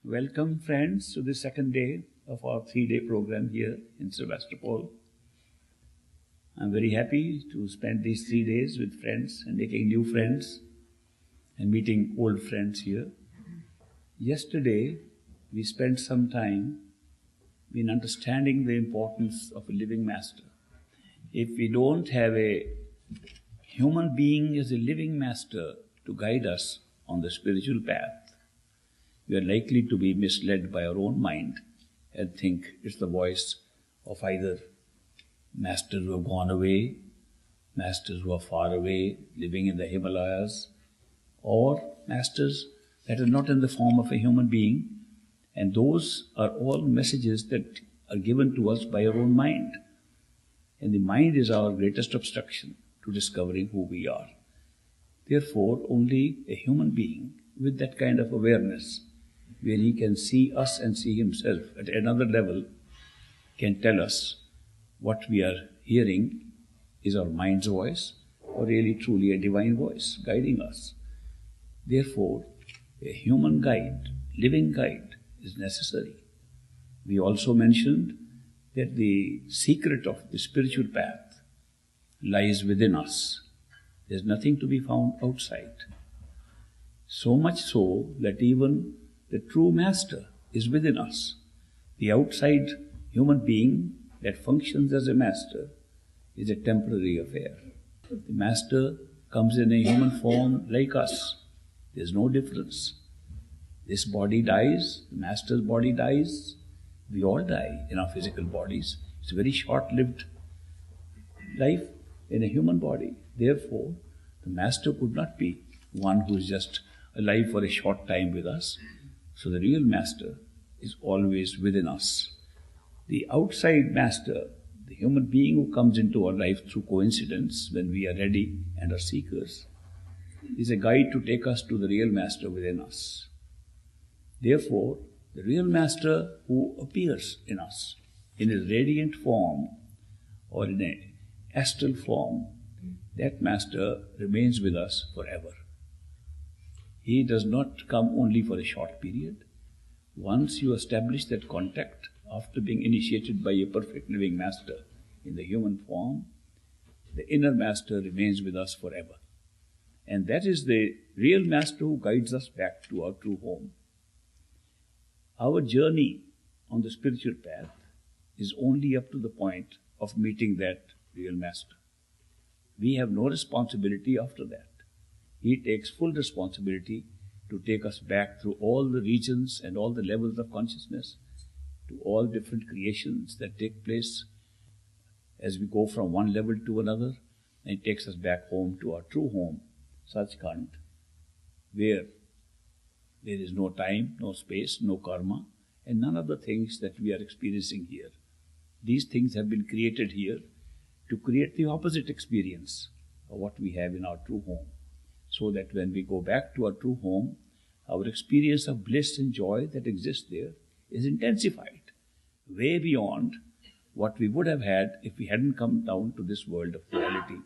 Welcome, friends, to the second day of our 3-day program here in Sebastopol. I'm very happy to spend these 3 days with friends and making new friends and meeting old friends here. Yesterday, we spent some time in understanding the importance of a living master. If we don't have a human being as a living master to guide us on the spiritual path, we are likely to be misled by our own mind and think it's the voice of either masters who have gone away, masters who are far away, living in the Himalayas, or masters that are not in the form of a human being, and those are all messages that are given to us by our own mind. And the mind is our greatest obstruction to discovering who we are. Therefore, only a human being with that kind of awareness, where he can see us and see himself at another level, can tell us what we are hearing is our mind's voice or really truly a divine voice guiding us. Therefore, a human guide, living guide, is necessary. We also mentioned that the secret of the spiritual path lies within us. There's nothing to be found outside. So much so that even the true master is within us. The outside human being that functions as a master is a temporary affair. The master comes in a human form like us. There's no difference. This body dies, the master's body dies, we all die in our physical bodies. It's a very short-lived life in a human body. Therefore, the master could not be one who is just alive for a short time with us. So the real master is always within us. The outside master, the human being who comes into our life through coincidence when we are ready and are seekers, is a guide to take us to the real master within us. Therefore, the real master who appears in us in his radiant form or in an astral form, that master remains with us forever. He does not come only for a short period. Once you establish that contact, after being initiated by a perfect living master in the human form, the inner master remains with us forever. And that is the real master who guides us back to our true home. Our journey on the spiritual path is only up to the point of meeting that real master. We have no responsibility after that. He takes full responsibility to take us back through all the regions and all the levels of consciousness, to all different creations that take place as we go from one level to another, and it takes us back home to our true home, Sachkhand, where there is no time, no space, no karma, and none of the things that we are experiencing here. These things have been created here to create the opposite experience of what we have in our true home, so that when we go back to our true home, our experience of bliss and joy that exists there is intensified, way beyond what we would have had if we hadn't come down to this world of duality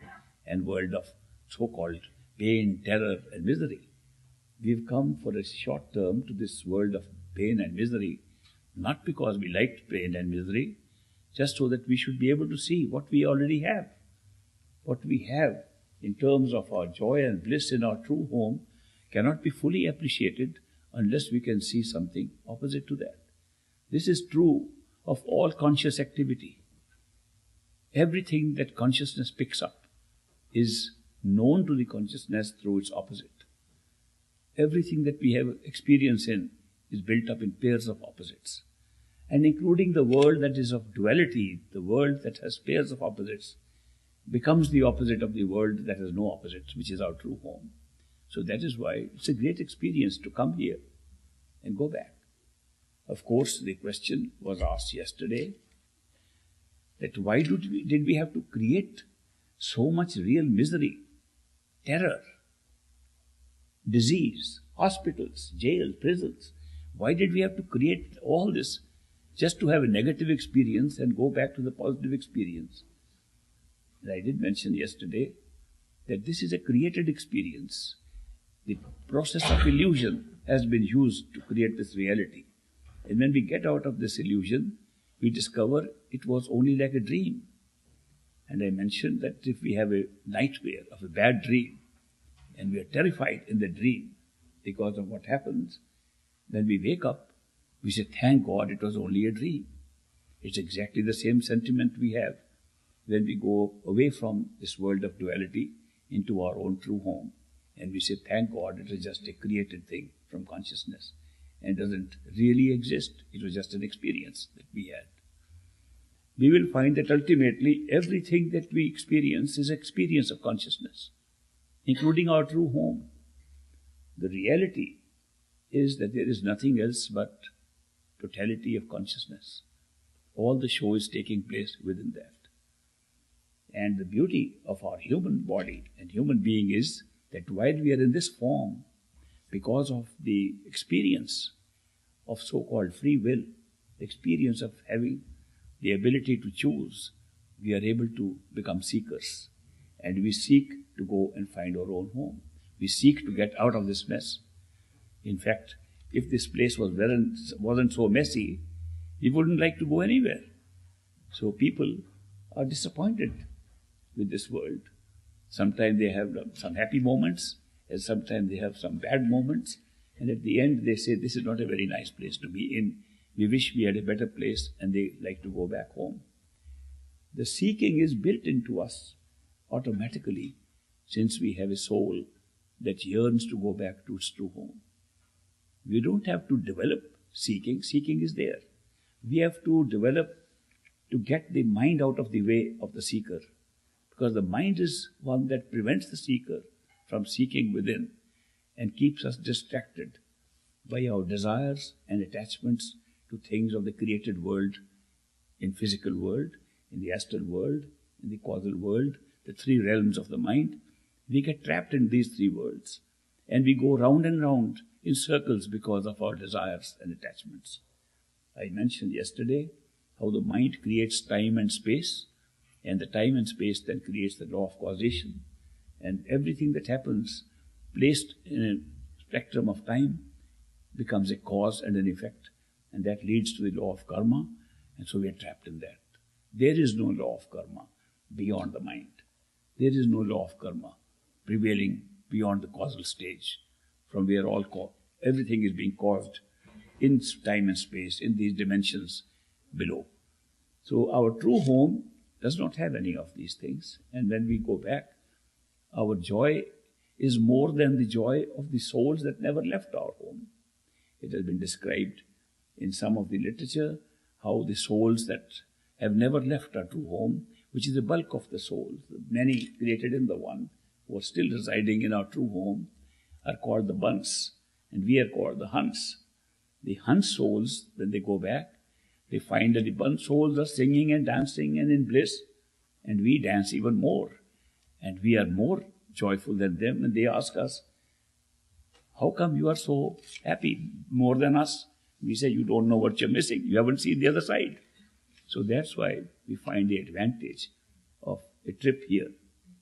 and world of so-called pain, terror and misery. We've come for a short term to this world of pain and misery, not because we liked pain and misery, just so that we should be able to see what we already have. What we have in terms of our joy and bliss in our true home cannot be fully appreciated unless we can see something opposite to that. This is true of all conscious activity. Everything that consciousness picks up is known to the consciousness through its opposite. Everything that we have experience in is built up in pairs of opposites. And including the world that is of duality, the world that has pairs of opposites, becomes the opposite of the world that has no opposites, which is our true home. So that is why it's a great experience to come here and go back. Of course, the question was asked yesterday that why did we have to create so much real misery, terror, disease, hospitals, jails, prisons? Why did we have to create all this just to have a negative experience and go back to the positive experience? And I did mention yesterday that this is a created experience. The process of illusion has been used to create this reality. And when we get out of this illusion, we discover it was only like a dream. And I mentioned that if we have a nightmare of a bad dream, and we are terrified in the dream because of what happens, when we wake up, we say, thank God it was only a dream. It's exactly the same sentiment we have when we go away from this world of duality into our own true home. And we say, thank God it is just a created thing from consciousness and doesn't really exist. It was just an experience that we had. We will find that ultimately everything that we experience is experience of consciousness, including our true home. The reality is that there is nothing else but totality of consciousness. All the show is taking place within that. And the beauty of our human body and human being is that while we are in this form, because of the experience of so-called free will, the experience of having the ability to choose, we are able to become seekers. And we seek to go and find our own home. We seek to get out of this mess. In fact, if this place wasn't so messy, we wouldn't like to go anywhere. So people are disappointed with this world. Sometimes they have some happy moments, and sometimes they have some bad moments, and at the end they say, this is not a very nice place to be in. We wish we had a better place, and they like to go back home. The seeking is built into us automatically, since we have a soul that yearns to go back to its true home. We don't have to develop seeking. Seeking is there. We have to develop to get the mind out of the way of the seeker, because the mind is one that prevents the seeker from seeking within and keeps us distracted by our desires and attachments to things of the created world, in physical world, in the astral world, in the causal world, the three realms of the mind. We get trapped in these three worlds, and we go round and round in circles because of our desires and attachments. I mentioned yesterday how the mind creates time and space, and the time and space then creates the law of causation. And everything that happens placed in a spectrum of time becomes a cause and an effect, and that leads to the law of karma, and so we are trapped in that. There is no law of karma beyond the mind. There is no law of karma prevailing beyond the causal stage, from where everything is being caused in time and space, in these dimensions below. So our true home does not have any of these things, and when we go back, our joy is more than the joy of the souls that never left our home. It has been described in some of the literature how the souls that have never left our true home, which is the bulk of the souls, the many created in the one who are still residing in our true home, are called the bunts, and we are called the hunts. The hunt souls, when they go back, they find that the bunt souls are singing and dancing and in bliss, and we dance even more, and we are more joyful than them, and they ask us, how come you are so happy more than us? We say, you don't know what you're missing. You haven't seen the other side. So that's why we find the advantage of a trip here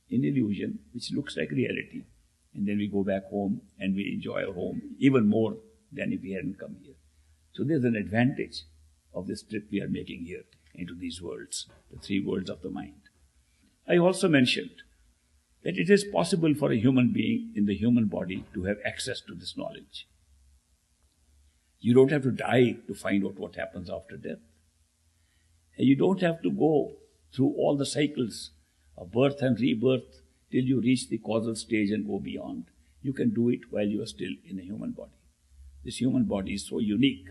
in illusion, which looks like reality. And then we go back home and we enjoy our home even more than if we hadn't come here. So there's an advantage of this trip we are making here into these worlds, the three worlds of the mind. I also mentioned that it is possible for a human being in the human body to have access to this knowledge. You don't have to die to find out what happens after death. And you don't have to go through all the cycles of birth and rebirth till you reach the causal stage and go beyond. You can do it while you are still in a human body. This human body is so unique.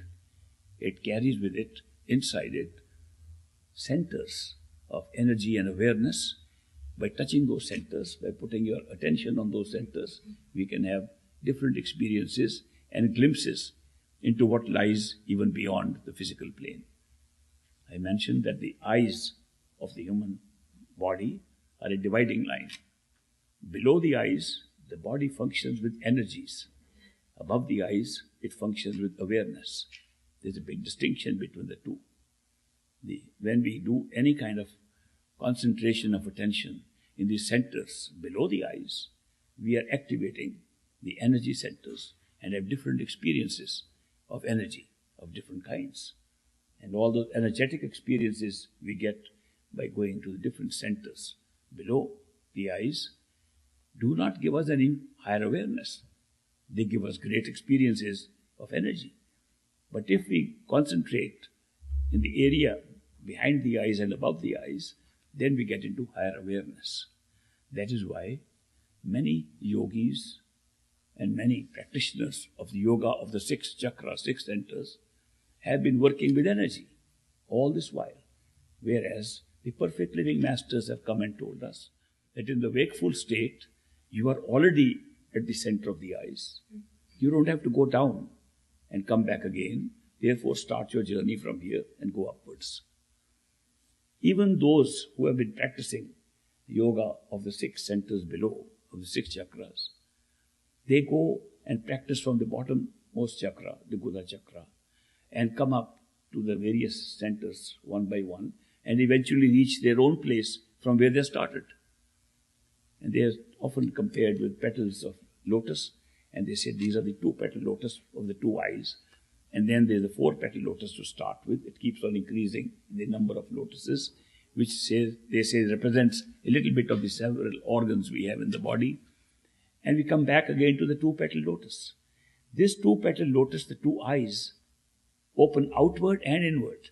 It carries with it, inside it, centers of energy and awareness. By touching those centers, by putting your attention on those centers, we can have different experiences and glimpses into what lies even beyond the physical plane. I mentioned that the eyes of the human body are a dividing line. Below the eyes, the body functions with energies. Above the eyes, it functions with awareness. There's a big distinction between the two. When we do any kind of concentration of attention in the centers below the eyes, we are activating the energy centers and have different experiences of energy, of different kinds. And all the energetic experiences we get by going to the different centers below the eyes do not give us any higher awareness. They give us great experiences of energy. But if we concentrate in the area behind the eyes and above the eyes, then we get into higher awareness. That is why many yogis and many practitioners of the yoga of the six chakras, six centers, have been working with energy all this while. Whereas the perfect living masters have come and told us that in the wakeful state, you are already at the center of the eyes. You don't have to go down and come back again. Therefore, start your journey from here and go upwards. Even those who have been practicing yoga of the six centers below, of the six chakras, they go and practice from the bottommost chakra, the Guda chakra, and come up to the various centers one by one, and eventually reach their own place from where they started. And they are often compared with petals of lotus, and they say these are the two-petal lotus of the two eyes. And then there's the four-petal lotus to start with. It keeps on increasing in the number of lotuses, which they say represents a little bit of the several organs we have in the body. And we come back again to the two-petal lotus. This two-petal lotus, the two eyes, open outward and inward.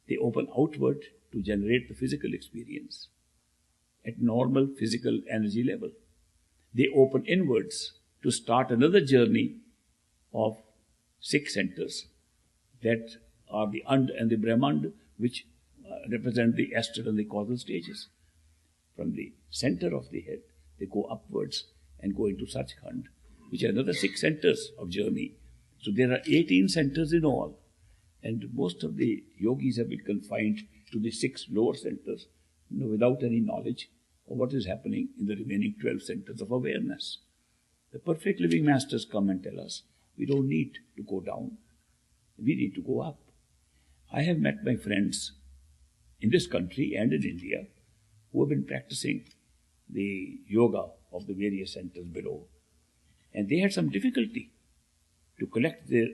They open outward to generate the physical experience at normal physical energy level. They open inwards to start another journey of six centers that are the And and the Brahmand, which represent the astral and the causal stages. From the center of the head, they go upwards and go into Sachkhand, which are another six centers of journey. So there are 18 centers in all. And most of the yogis have been confined to the six lower centers, without any knowledge of what is happening in the remaining 12 centers of awareness. The perfect living masters come and tell us, we don't need to go down. We need to go up. I have met my friends in this country and in India who have been practicing the yoga of the various centers below. And they had some difficulty to collect their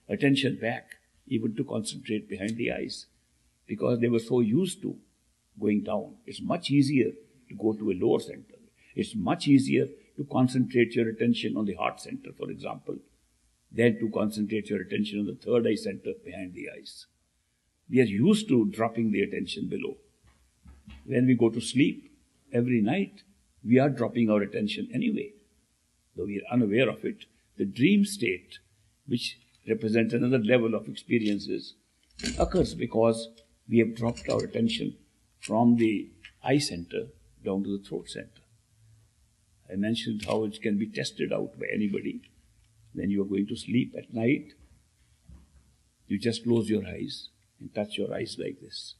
attention back, even to concentrate behind the eyes, because they were so used to going down. It's much easier to go to a lower center. It's much easier to concentrate your attention on the heart center, for example, than to concentrate your attention on the third eye center behind the eyes. We are used to dropping the attention below. When we go to sleep every night, we are dropping our attention anyway. Though we are unaware of it, the dream state, which represents another level of experiences, occurs because we have dropped our attention from the eye center down to the throat center. I mentioned how it can be tested out by anybody. When you are going to sleep at night, you just close your eyes and touch your eyes like this.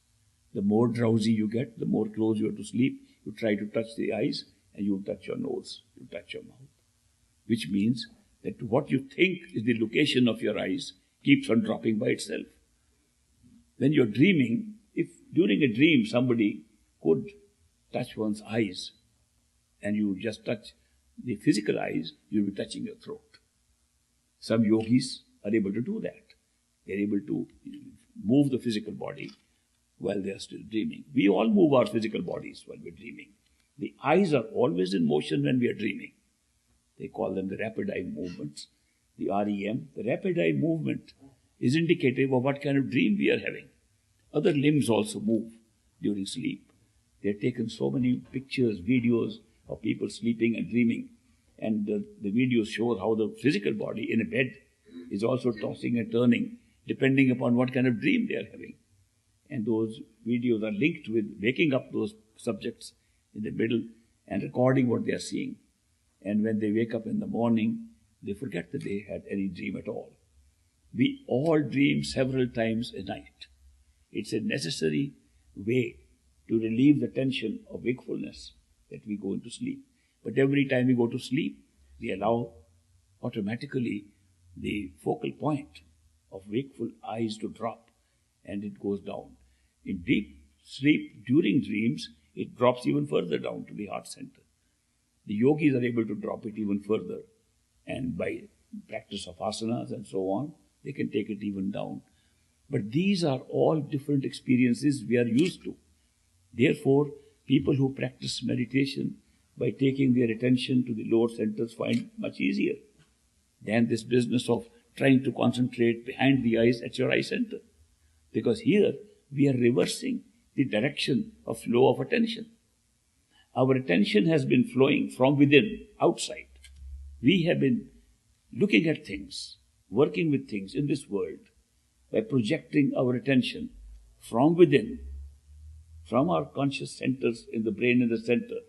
The more drowsy you get, the more close you are to sleep. You try to touch the eyes and you touch your nose, you touch your mouth. Which means that what you think is the location of your eyes keeps on dropping by itself. When you're dreaming, if during a dream somebody could touch one's eyes and you just touch the physical eyes, you'll be touching your throat. Some yogis are able to do that. They're able to move the physical body while they're still dreaming. We all move our physical bodies while we're dreaming. The eyes are always in motion when we are dreaming. They call them the rapid eye movements, the REM. The rapid eye movement is indicative of what kind of dream we are having. Other limbs also move during sleep. They have taken so many pictures, videos of people sleeping and dreaming. And the videos show how the physical body in a bed is also tossing and turning depending upon what kind of dream they are having. And those videos are linked with waking up those subjects in the middle and recording what they are seeing. And when they wake up in the morning, they forget that they had any dream at all. We all dream several times a night. It's a necessary way to relieve the tension of wakefulness that we go into sleep. But every time we go to sleep, we allow automatically the focal point of wakeful eyes to drop, and it goes down. In deep sleep, during dreams, it drops even further down to the heart center. The yogis are able to drop it even further, and by practice of asanas and so on, They can take it even down. But these are all different experiences we are used to. Therefore, people who practice meditation by taking their attention to the lower centers find much easier than this business of trying to concentrate behind the eyes at your eye center. Because here we are reversing the direction of flow of attention. Our attention has been flowing from within, outside. We have been looking at things, working with things in this world by projecting our attention from within, from our conscious centers in the brain in the center,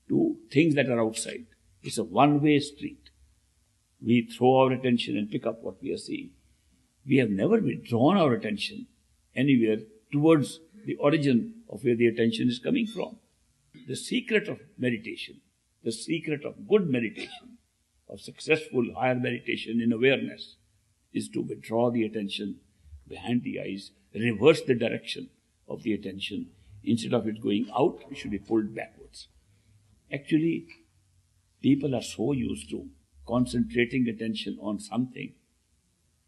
to things that are outside. It's a one-way street. We throw our attention and pick up what we are seeing. We have never withdrawn our attention anywhere towards the origin of where the attention is coming from. The secret of meditation, the secret of good meditation, of successful higher meditation in awareness, is to withdraw the attention behind the eyes, reverse the direction of the attention. Instead of it going out, it should be pulled backwards. Actually, people are so used to concentrating attention on something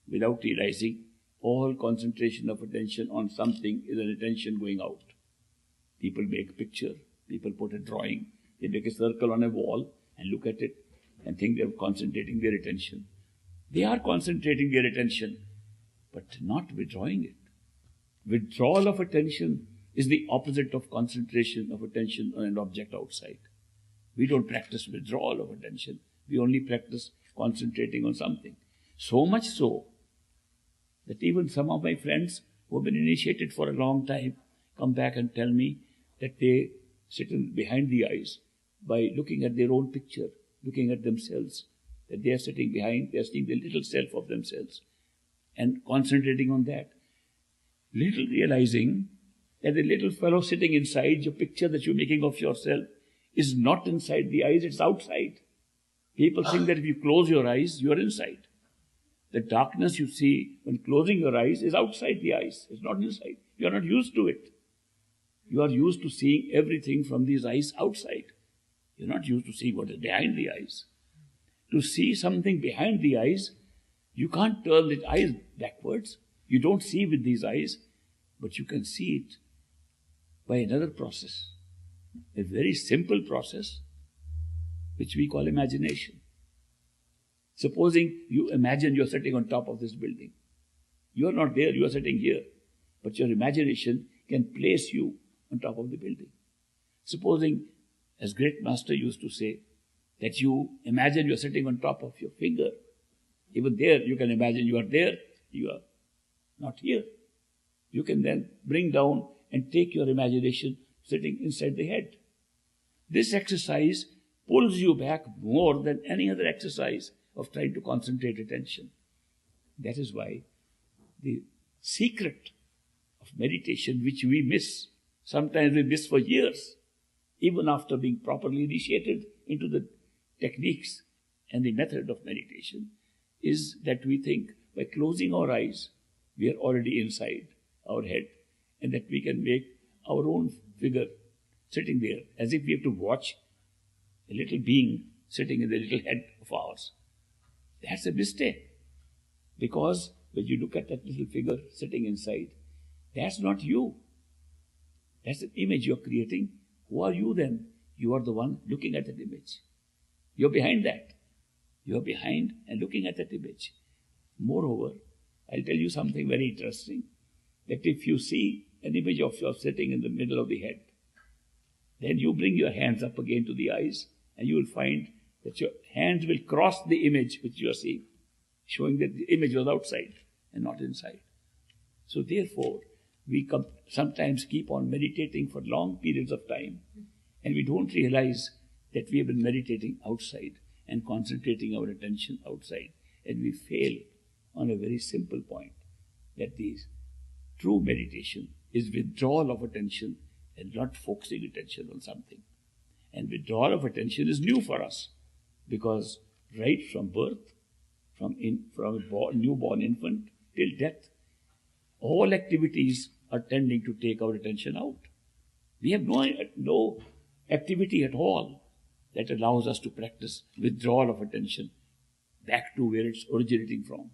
without realizing all concentration of attention on something is an attention going out. People make a picture, people put a drawing, they make a circle on a wall and look at it and think they're concentrating their attention. They are concentrating their attention, but not withdrawing it. Withdrawal of attention is the opposite of concentration of attention on an object outside. We don't practice withdrawal of attention. We only practice concentrating on something. So much so that even some of my friends who have been initiated for a long time come back and tell me that they sit behind the eyes by looking at their own picture, looking at themselves, that they are sitting behind, they are seeing the little self of themselves and concentrating on that. Little realizing that the little fellow sitting inside your picture that you're making of yourself is not inside the eyes, it's outside. People think that if you close your eyes, you are inside. The darkness you see when closing your eyes is outside the eyes, it's not inside. You are not used to it. You are used to seeing everything from these eyes outside. You're not used to seeing what is behind the eyes. To see something behind the eyes, you can't turn the eyes backwards. You don't see with these eyes, but you can see it by another process. A very simple process, which we call imagination. Supposing you imagine you're sitting on top of this building. You are not there, you are sitting here. But your imagination can place you on top of the building. Supposing, as great master used to say, that you imagine you're sitting on top of your finger. Even there, you can imagine you are there, you are not here. You can then bring down and take your imagination sitting inside the head. This exercise pulls you back more than any other exercise of trying to concentrate attention. That is why the secret of meditation, which we miss, sometimes we miss for years, even after being properly initiated into the techniques and the method of meditation, is that we think by closing our eyes, we are already inside our head, and that we can make our own figure sitting there, as if we have to watch a little being sitting in the little head of ours. That's a mistake, because when you look at that little figure sitting inside, that's not you. That's an image you're creating. Who are you then? You are the one looking at that image. You're behind that. You're behind and looking at that image. Moreover, I'll tell you something very interesting, that if you see an image of yourself sitting in the middle of the head, then you bring your hands up again to the eyes, and you will find that your hands will cross the image which you are seeing, showing that the image was outside and not inside. So therefore, we sometimes keep on meditating for long periods of time, and we don't realize that we have been meditating outside and concentrating our attention outside, and we fail on a very simple point, that the true meditation is withdrawal of attention and not focusing attention on something. And withdrawal of attention is new for us, because right from birth, from a newborn infant till death, all activities are tending to take our attention out. We have no activity at all that allows us to practice withdrawal of attention back to where it's originating from.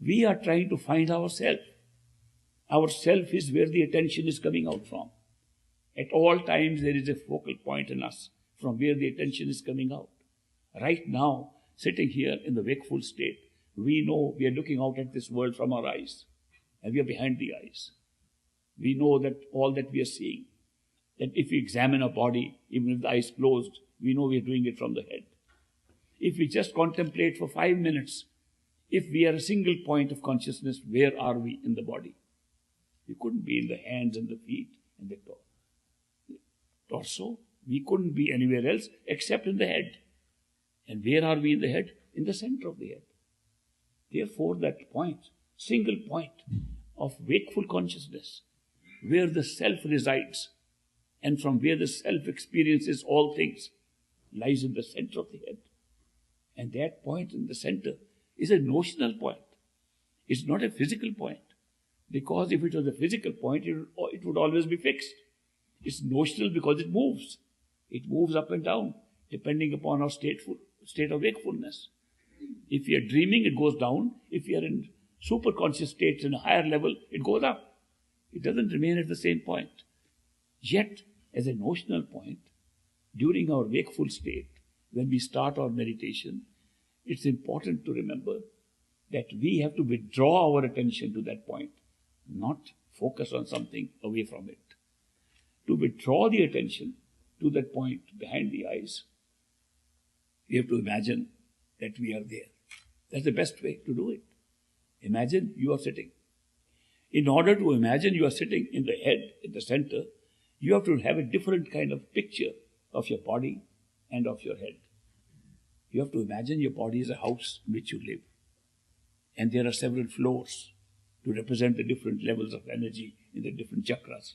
We are trying to find ourself. Our self is where the attention is coming out from. At all times there is a focal point in us from where the attention is coming out. Right now, sitting here in the wakeful state, we know we are looking out at this world from our eyes, and we are behind the eyes. We know that all that we are seeing, that if we examine our body, even with the eyes closed, we know we are doing it from the head. If we just contemplate for 5 minutes, if we are a single point of consciousness, where are we in the body? We couldn't be in the hands and the feet and the torso. We couldn't be anywhere else except in the head. And where are we in the head? In the center of the head. Therefore, that point, single point of wakeful consciousness, where the self resides, and from where the self experiences all things, lies in the center of the head. And that point in the center is a notional point. It's not a physical point. Because if it was a physical point, it would always be fixed. It's notional because it moves. It moves up and down, depending upon our state of wakefulness. If we are dreaming, it goes down. If we are in superconscious states in a higher level, it goes up. It doesn't remain at the same point. Yet, as a notional point, during our wakeful state, when we start our meditation, it's important to remember that we have to withdraw our attention to that point, not focus on something away from it. To withdraw the attention to that point behind the eyes, we have to imagine that we are there. That's the best way to do it. Imagine you are sitting. In order to imagine you are sitting in the head, in the center, you have to have a different kind of picture of your body and of your head. You have to imagine your body is a house in which you live. And there are several floors to represent the different levels of energy in the different chakras.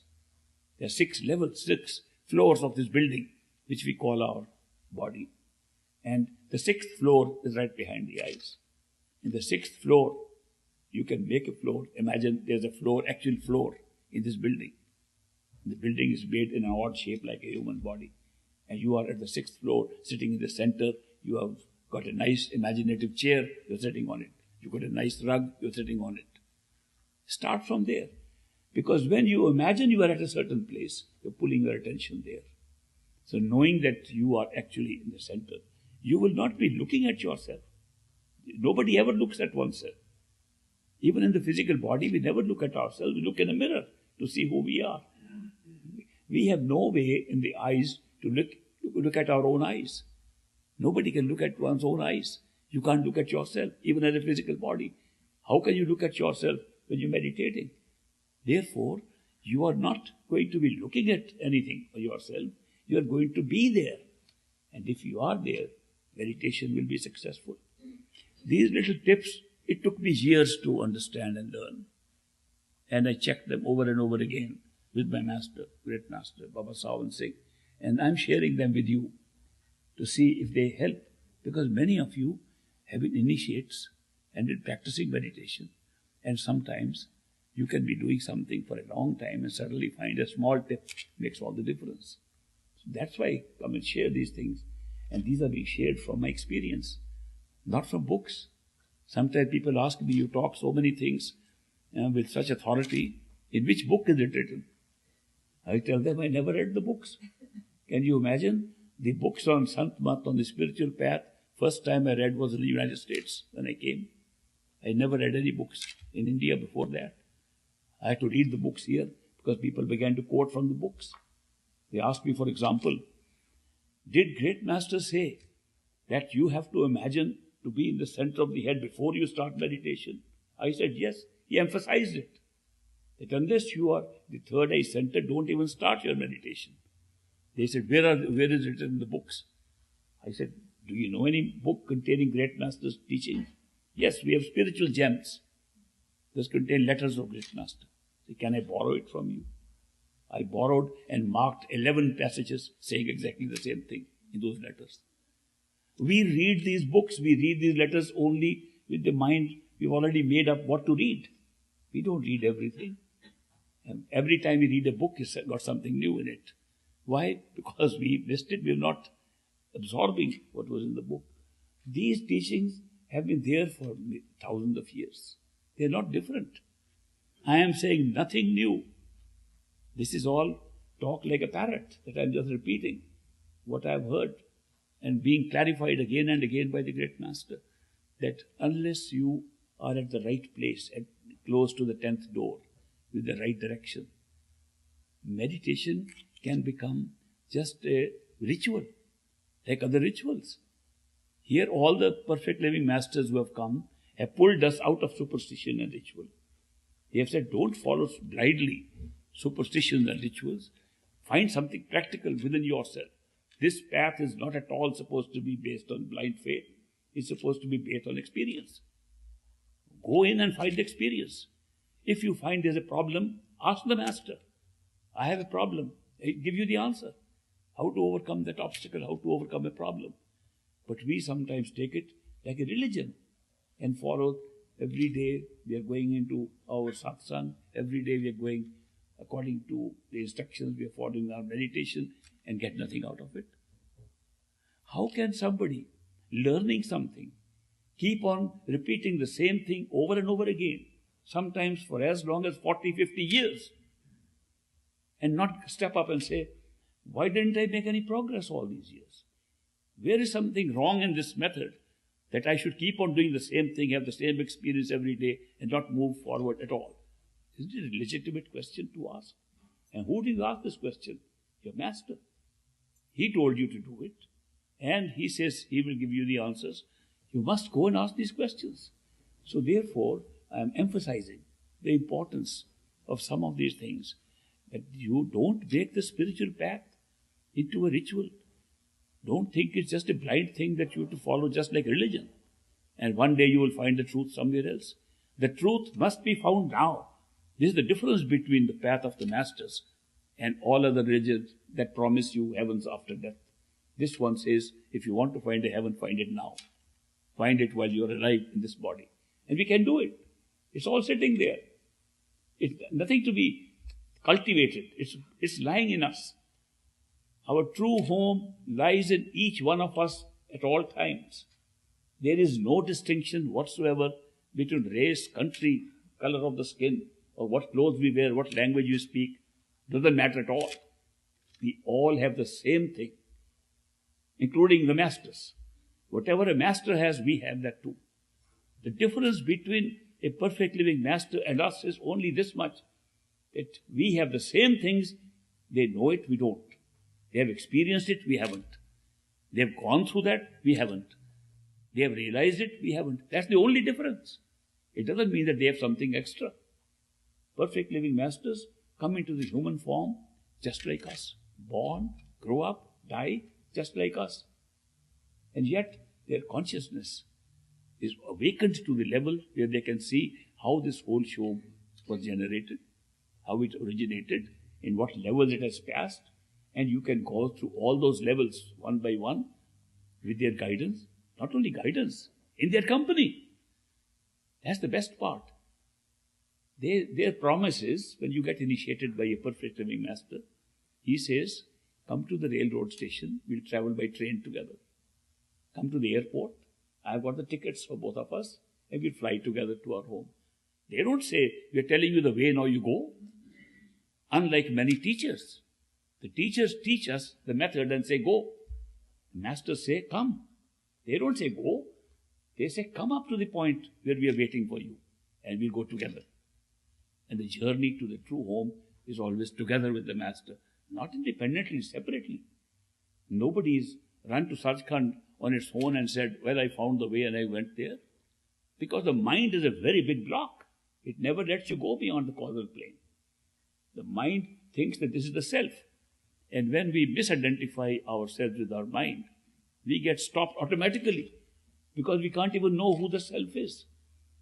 There are 6 floors of this building, which we call our body. And the 6th floor is right behind the eyes. In the 6th floor, you can make a floor. Imagine there's a floor, actual floor in this building. The building is made in an odd shape like a human body. And you are at the 6th floor, sitting in the center. You have got a nice imaginative chair, you're sitting on it. You've got a nice rug, you're sitting on it. Start from there. Because when you imagine you are at a certain place, you're pulling your attention there. So knowing that you are actually in the center, you will not be looking at yourself. Nobody ever looks at oneself. Even in the physical body, we never look at ourselves. We look in a mirror to see who we are. We have no way in the eyes to look at our own eyes. Nobody can look at one's own eyes. You can't look at yourself, even as a physical body. How can you look at yourself when you're meditating? Therefore, you are not going to be looking at anything for yourself. You are going to be there. And if you are there, meditation will be successful. These little tips, it took me years to understand and learn. And I checked them over and over again with my master, great master, Baba Sawan Singh. And I'm sharing them with you to see if they help. Because many of you have been initiates and been practicing meditation. And sometimes you can be doing something for a long time and suddenly find a small tip makes all the difference. So that's why I come and share these things. And these are being shared from my experience, not from books. Sometimes people ask me, you talk so many things with such authority. In which book is it written? I tell them I never read the books. Can you imagine? The books on Sant Mat, on the spiritual path, first time I read was in the United States when I came. I never read any books in India before that. I had to read the books here because people began to quote from the books. They asked me, for example, did great master say that you have to imagine to be in the center of the head before you start meditation? I said, yes. He emphasized it. That unless you are the third eye center, don't even start your meditation. They said, where is it in the books? I said, do you know any book containing great master's teaching? Yes, we have spiritual gems. Those contain letters of great master. So can I borrow it from you? I borrowed and marked 11 passages saying exactly the same thing in those letters. We read these books, we read these letters only with the mind we've already made up what to read. We don't read everything. And every time we read a book, it's got something new in it. Why? Because we missed it. We're not absorbing what was in the book. These teachings have been there for thousands of years. They are not different. I am saying nothing new. This is all talk like a parrot that I am just repeating what I have heard and being clarified again and again by the great master, that unless you are at the right place, at close to the 10th door, with the right direction, meditation can become just a ritual, like other rituals. Here all the perfect living masters who have come have pulled us out of superstition and ritual. They have said, don't follow blindly superstitions and rituals. Find something practical within yourself. This path is not at all supposed to be based on blind faith. It's supposed to be based on experience. Go in and find experience. If you find there's a problem, ask the master. I have a problem. I give you the answer. How to overcome that obstacle, how to overcome a problem. But we sometimes take it like a religion and follow every day. We are going into our satsang. Every day we are going according to the instructions. We are following our meditation and get nothing out of it. How can somebody learning something keep on repeating the same thing over and over again, sometimes for as long as 40, 50 years, and not step up and say, why didn't I make any progress all these years? Where is something wrong in this method that I should keep on doing the same thing, have the same experience every day, and not move forward at all? Isn't it a legitimate question to ask? And who did you ask this question? Your master. He told you to do it, and he says he will give you the answers. You must go and ask these questions. So therefore, I am emphasizing the importance of some of these things, that you don't make the spiritual path into a ritual. Don't think it's just a blind thing that you have to follow just like religion. And one day you will find the truth somewhere else. The truth must be found now. This is the difference between the path of the masters and all other religions that promise you heavens after death. This one says, if you want to find a heaven, find it now. Find it while you are alive in this body. And we can do it. It's all sitting there. It's nothing to be cultivated. It's lying in us. Our true home lies in each one of us at all times. There is no distinction whatsoever between race, country, color of the skin, or what clothes we wear, what language we speak. Doesn't matter at all. We all have the same thing, including the masters. Whatever a master has, we have that too. The difference between a perfect living master and us is only this much, that we have the same things. They know it, we don't. They have experienced it, we haven't. They have gone through that, we haven't. They have realized it, we haven't. That's the only difference. It doesn't mean that they have something extra. Perfect living masters come into the human form just like us. Born, grow up, die just like us. And yet their consciousness is awakened to the level where they can see how this whole show was generated, how it originated, in what levels it has passed. And you can go through all those levels one by one with their guidance. Not only guidance, in their company. That's the best part. Their promise is, when you get initiated by a perfect living master, he says, come to the railroad station, we'll travel by train together. Come to the airport, I've got the tickets for both of us, and we'll fly together to our home. They don't say, we're telling you the way, now you go. Unlike many teachers. The teachers teach us the method and say, go. The masters say, come. They don't say, go. They say, come up to the point where we are waiting for you, and we'll go together. And the journey to the true home is always together with the master, not independently, separately. Nobody's run to Sachkhand on its own and said, well, I found the way and I went there. Because the mind is a very big block. It never lets you go beyond the causal plane. The mind thinks that this is the self. And when we misidentify ourselves with our mind, we get stopped automatically because we can't even know who the self is.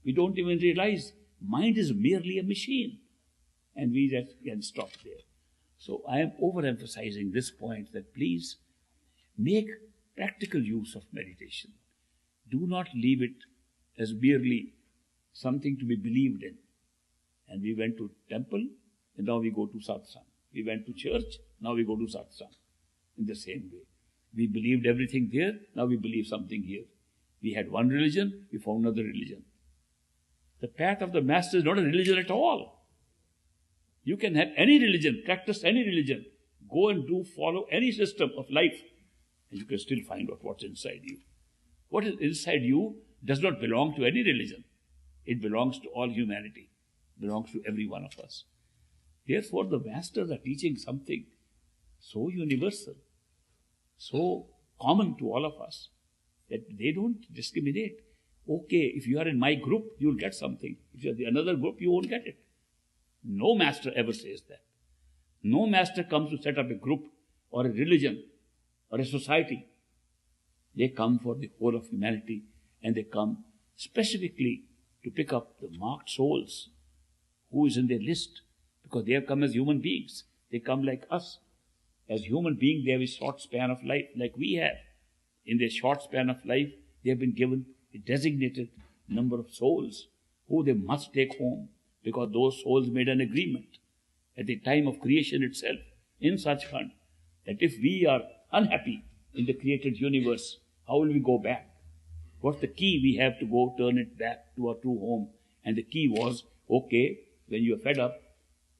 We don't even realize mind is merely a machine, and we just get stopped there. So I am overemphasizing this point, that please make practical use of meditation. Do not leave it as merely something to be believed in. And we went to temple, and now we go to satsang. We went to church, now we go to satsang. In the same way. We believed everything there, now we believe something here. We had one religion, we found another religion. The path of the master is not a religion at all. You can have any religion, practice any religion, go and follow any system of life, and you can still find out what's inside you. What is inside you does not belong to any religion. It belongs to all humanity. It belongs to every one of us. Therefore, the masters are teaching something so universal, so common to all of us, that they don't discriminate. Okay, if you are in my group, you'll get something. If you're in another group, you won't get it. No master ever says that. No master comes to set up a group or a religion or a society. They come for the whole of humanity, and they come specifically to pick up the marked souls who is in their list, because they have come as human beings. They come like us. As human beings, they have a short span of life like we have. In their short span of life, they have been given a designated number of souls who they must take home, because those souls made an agreement at the time of creation itself in such fun that if we are unhappy in the created universe, how will we go back? What's the key? We have to go turn it back to our true home. And the key was, okay, when you are fed up,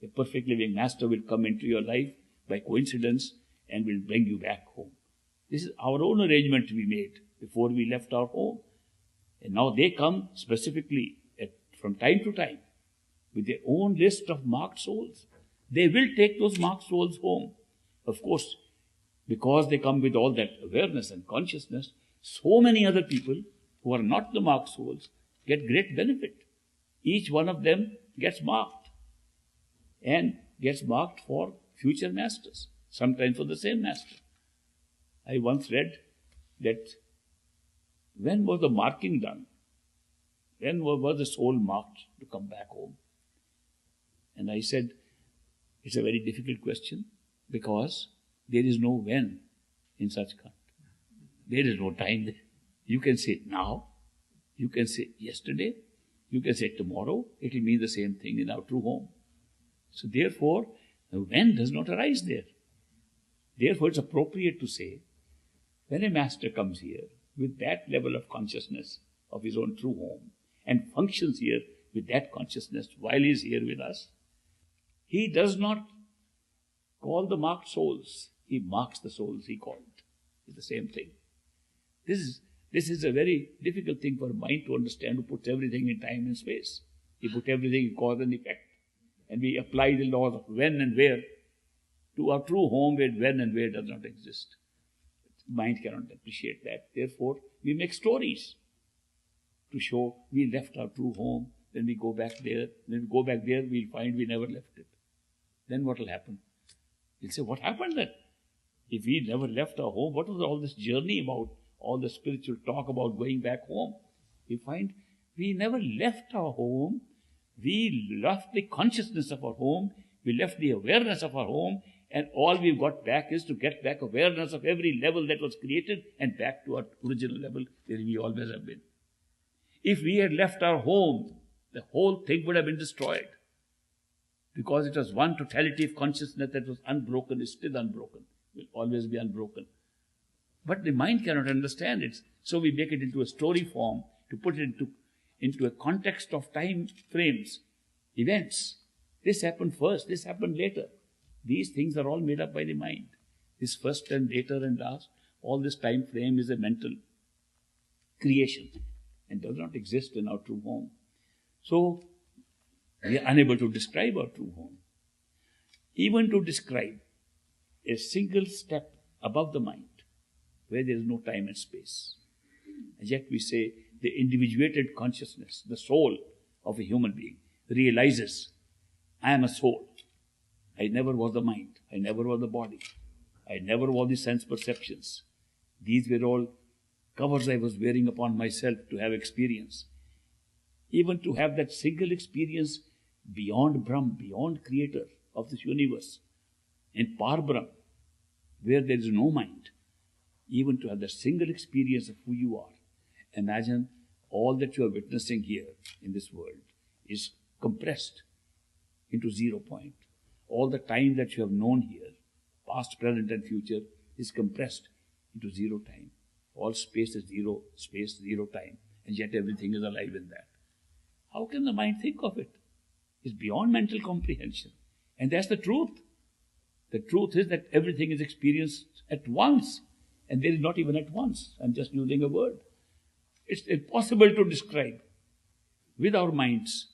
a perfect living master will come into your life by coincidence and will bring you back home. This is our own arrangement we made before we left our home. And now they come specifically from time to time with their own list of marked souls. They will take those marked souls home. Of course, because they come with all that awareness and consciousness, so many other people who are not the marked souls get great benefit. Each one of them gets marked, and gets marked for future masters, sometimes for the same master. I once read that when was the marking done? When was the soul marked to come back home? And I said, it's a very difficult question, because there is no when in such kind. There is no time there. You can say now, you can say yesterday, you can say tomorrow. It will mean the same thing in our true home. So therefore, the when does not arise there. Therefore, it's appropriate to say, when a master comes here with that level of consciousness of his own true home and functions here with that consciousness while he is here with us, he does not call the marked souls. He marks the souls he called. It's the same thing. This is a very difficult thing for a mind to understand, who puts everything in time and space. He put everything in cause and effect. And we apply the laws of when and where to our true home, where when and where does not exist. Mind cannot appreciate that. Therefore, we make stories to show we left our true home, then we go back there. When we go back there, we'll find we never left it. Then what will happen? We'll say, what happened then? If we never left our home, what was all this journey about? All the spiritual talk about going back home? We find we never left our home. We left the consciousness of our home. We left the awareness of our home. And all we've got back is to get back awareness of every level that was created and back to our original level where we always have been. If we had left our home, the whole thing would have been destroyed. Because it was one totality of consciousness that was unbroken, is still unbroken, will always be unbroken. But the mind cannot understand it. So we make it into a story form to put it into a context of time frames, events. This happened first, this happened later. These things are all made up by the mind. This first and later and last, all this time frame is a mental creation and does not exist in our true home. So we are unable to describe our true home. Even to describe a single step above the mind, where there is no time and space. And yet we say the individuated consciousness, the soul of a human being, realizes, I am a soul. I never was the mind. I never was the body. I never was the sense perceptions. These were all covers I was wearing upon myself to have experience. Even to have that single experience beyond Brahm, beyond Creator of this universe, in Par Brahm, where there is no mind, even to have that single experience of who you are. Imagine all that you are witnessing here in this world is compressed into 0 point. All the time that you have known here, past, present and future, is compressed into 0 time. All space is 0 space, 0 time, and yet everything is alive in that. How can the mind think of it? It's beyond mental comprehension. And that's the truth. The truth is that everything is experienced at once. And there is not even at once. I'm just using a word. It's impossible to describe with our minds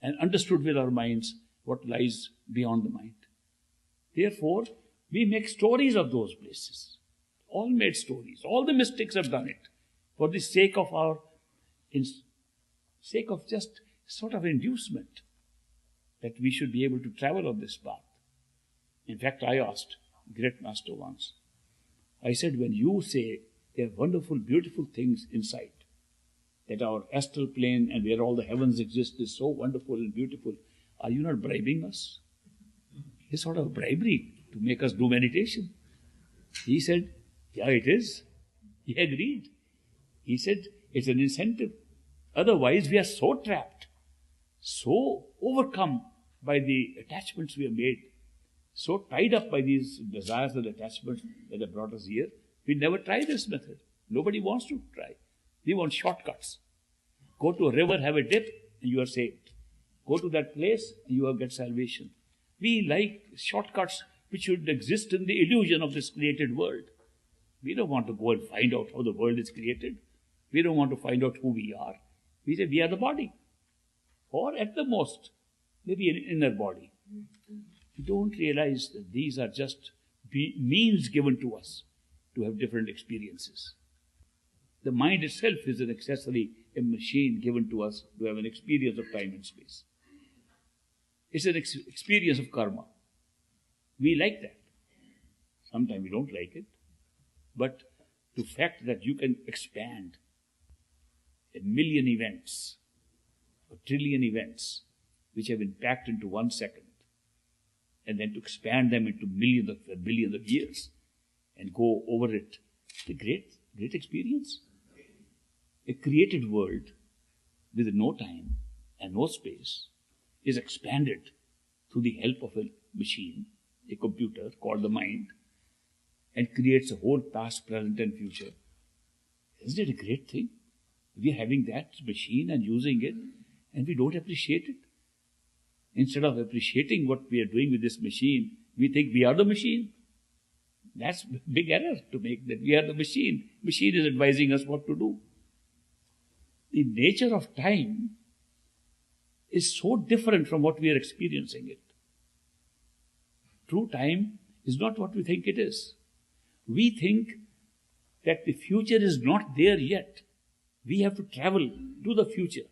and understood with our minds what lies beyond the mind. Therefore, we make stories of those places. All made stories. All the mystics have done it for the sake of just sort of inducement that we should be able to travel on this path. In fact, I asked Great Master once, I said, when you say there are wonderful, beautiful things inside, that our astral plane and where all the heavens exist is so wonderful and beautiful, are you not bribing us? It's sort of bribery to make us do meditation. He said, yeah, it is. He agreed. He said, it's an incentive. Otherwise, we are so trapped, so overcome by the attachments we have made, so tied up by these desires and attachments that have brought us here, we never try this method. Nobody wants to try. We want shortcuts. Go to a river, have a dip, and you are saved. Go to that place, and you will get salvation. We like shortcuts which should exist in the illusion of this created world. We don't want to go and find out how the world is created. We don't want to find out who we are. We say we are the body. Or at the most, maybe an inner body. We don't realize that these are just means given to us to have different experiences. The mind itself is an accessory, a machine given to us to have an experience of time and space. It's an experience of karma. We like that. Sometimes we don't like it. But the fact that you can expand 1 million events, 1 trillion events, which have been packed into 1 second, and then to expand them into millions of billions of years and go over it, it's a great experience. A created world with no time and no space is expanded through the help of a machine, a computer called the mind, and creates a whole past, present, and future. Isn't it a great thing? We are having that machine and using it, and we don't appreciate it. Instead of appreciating what we are doing with this machine, we think we are the machine. That's a big error to make, that we are the machine. Machine is advising us what to do. The nature of time is so different from what we are experiencing it. True time is not what we think it is. We think that the future is not there yet. We have to travel to the future.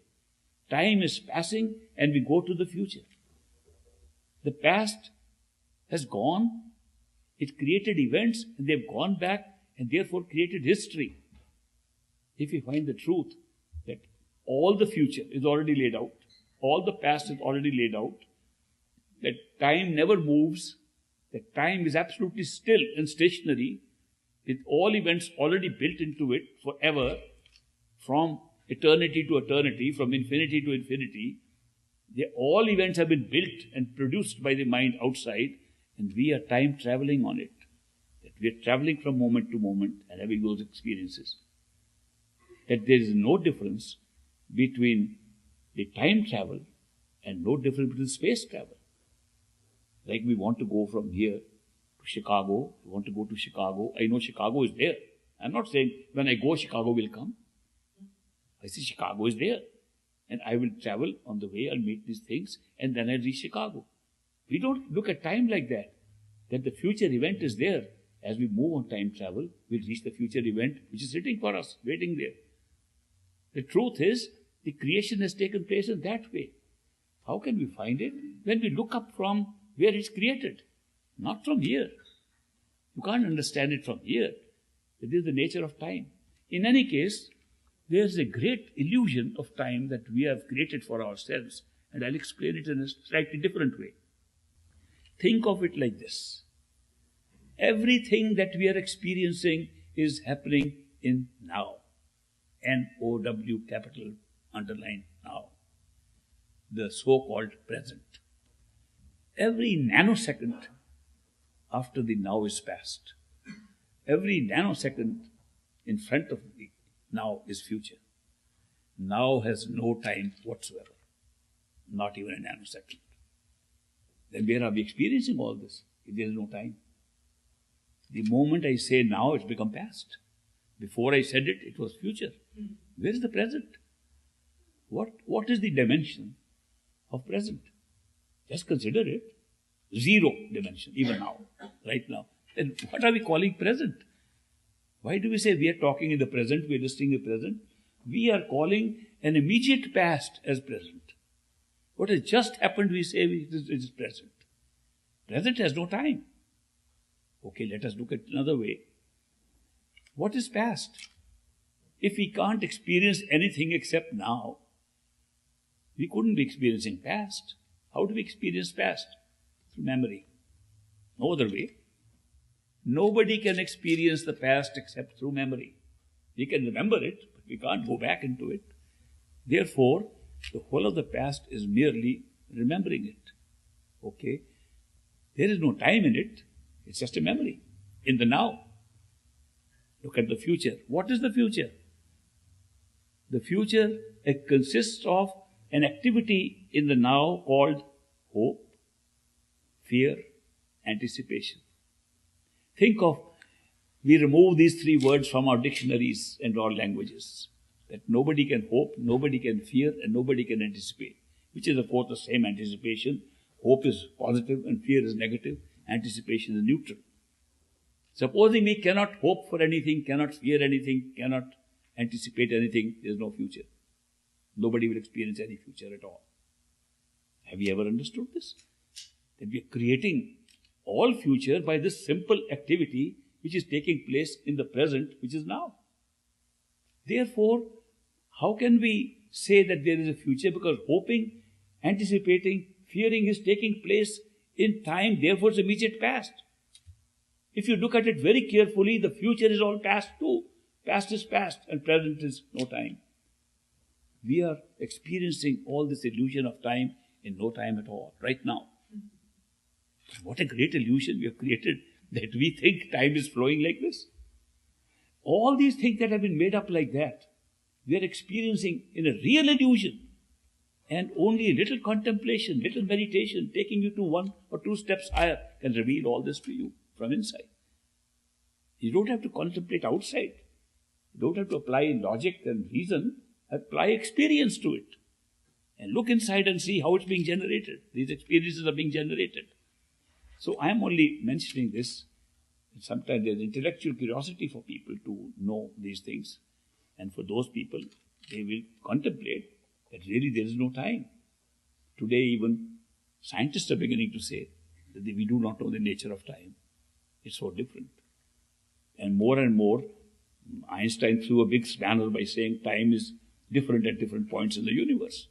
Time is passing and we go to the future. The past has gone. It created events and they've gone back and therefore created history. If we find the truth that all the future is already laid out, all the past is already laid out, that time never moves, that time is absolutely still and stationary, with all events already built into it forever, from eternity to eternity, from infinity to infinity. All events have been built and produced by the mind outside, and we are time traveling on it. That we are traveling from moment to moment and having those experiences. That there is no difference between the time travel and no difference between space travel. Like we want to go from here to Chicago, we want to go to Chicago. I know Chicago is there. I'm not saying when I go, Chicago will come. I say Chicago is there. And I will travel on the way, I'll meet these things, and then I'll reach Chicago. We don't look at time like that. That the future event is there. As we move on time travel, we'll reach the future event which is sitting for us, waiting there. The truth is, the creation has taken place in that way. How can we find it? When we look up from where it's created, not from here. You can't understand it from here. It is the nature of time. In any case, there's a great illusion of time that we have created for ourselves, and I'll explain it in a slightly different way. Think of it like this. Everything that we are experiencing is happening in now. N-O-W capital underline now. The so-called present. Every nanosecond after the now is past. Every nanosecond in front of the now is future. Now has no time whatsoever. Not even a nanosecond. Then where are we experiencing all this if there is no time? The moment I say now, it's become past. Before I said it, it was future. Where is the present? What is the dimension of present? Just consider it. Zero dimension, even now, right now. Then what are we calling present? Why do we say we are talking in the present, we are listening in the present? We are calling an immediate past as present. What has just happened, we say it is present. Present has no time. Okay, let us look at another way. What is past? If we can't experience anything except now, we couldn't be experiencing past. How do we experience past? Through memory. No other way. Nobody can experience the past except through memory. We can remember it, but we can't go back into it. Therefore, the whole of the past is merely remembering it. Okay? There is no time in it. It's just a memory in the now. Look at the future. What is the future? The future consists of an activity in the now called hope, fear, anticipation. Think of, we remove these three words from our dictionaries and our languages. That nobody can hope, nobody can fear, and nobody can anticipate. Which is, of course, the same anticipation. Hope is positive and fear is negative. Anticipation is neutral. Supposing we cannot hope for anything, cannot fear anything, cannot anticipate anything, there is no future. Nobody will experience any future at all. Have you ever understood this? That we are creating all future by this simple activity which is taking place in the present, which is now. Therefore, how can we say that there is a future? Because hoping, anticipating, fearing is taking place in time, therefore it's immediate past. If you look at it very carefully, the future is all past too. Past is past and present is no time. We are experiencing all this illusion of time in no time at all, right now. What a great illusion we have created that we think time is flowing like this. All these things that have been made up like that, we are experiencing in a real illusion. And only a little contemplation, little meditation, taking you to 1 or 2 steps higher can reveal all this to you from inside. You don't have to contemplate outside. You don't have to apply logic and reason. Apply experience to it. And look inside and see how it's being generated. These experiences are being generated. So I am only mentioning this. Sometimes there's intellectual curiosity for people to know these things. And for those people, they will contemplate that really there is no time. Today even scientists are beginning to say that we do not know the nature of time. It's so different. And more, Einstein threw a big spanner by saying time is different at different points in the universe.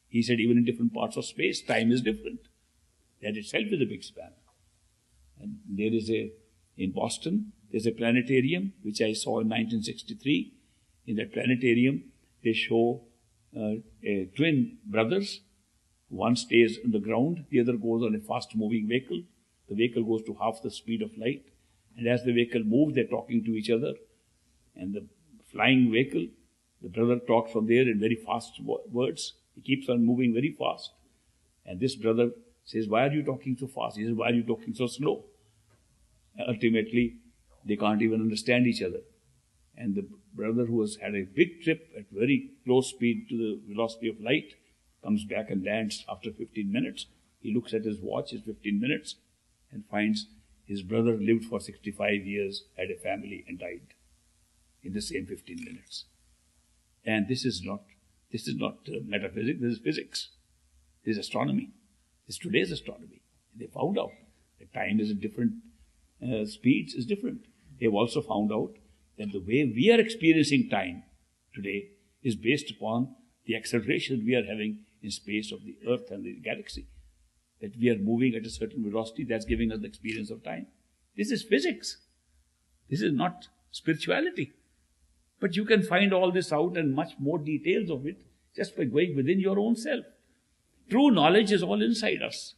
He said even in different parts of space, time is different. That itself is a big spanner. And there is in Boston, there's a planetarium, which I saw in 1963. In that planetarium, they show twin brothers. One stays on the ground, the other goes on a fast-moving vehicle. The vehicle goes to half the speed of light. And as the vehicle moves, they're talking to each other. And the flying vehicle, the brother talks from there in very fast words. He keeps on moving very fast. And this brother says, "Why are you talking so fast?" He says, "Why are you talking so slow?" And ultimately, they can't even understand each other. And the brother who has had a big trip at very close speed to the velocity of light comes back and lands after 15 minutes. He looks at his watch, it's 15 minutes, and finds his brother lived for 65 years, had a family, and died in the same 15 minutes. And this is not metaphysics, this is physics. This is astronomy. This is today's astronomy. They found out that time is at different speeds is different. They've also found out that the way we are experiencing time today is based upon the acceleration we are having in space of the Earth and the galaxy. That we are moving at a certain velocity, that's giving us the experience of time. This is physics. This is not spirituality. But you can find all this out and much more details of it just by going within your own self. True knowledge is all inside us.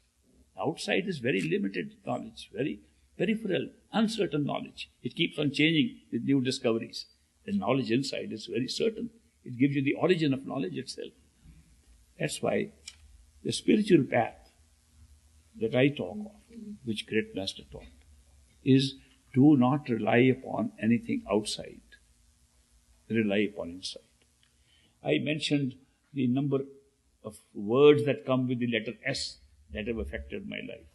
Outside is very limited knowledge, very peripheral, uncertain knowledge. It keeps on changing with new discoveries. The knowledge inside is very certain. It gives you the origin of knowledge itself. That's why The spiritual path that I talk of, which great master taught, is do not rely upon anything outside. Rely upon inside. I mentioned the number of words that come with the letter S that have affected my life.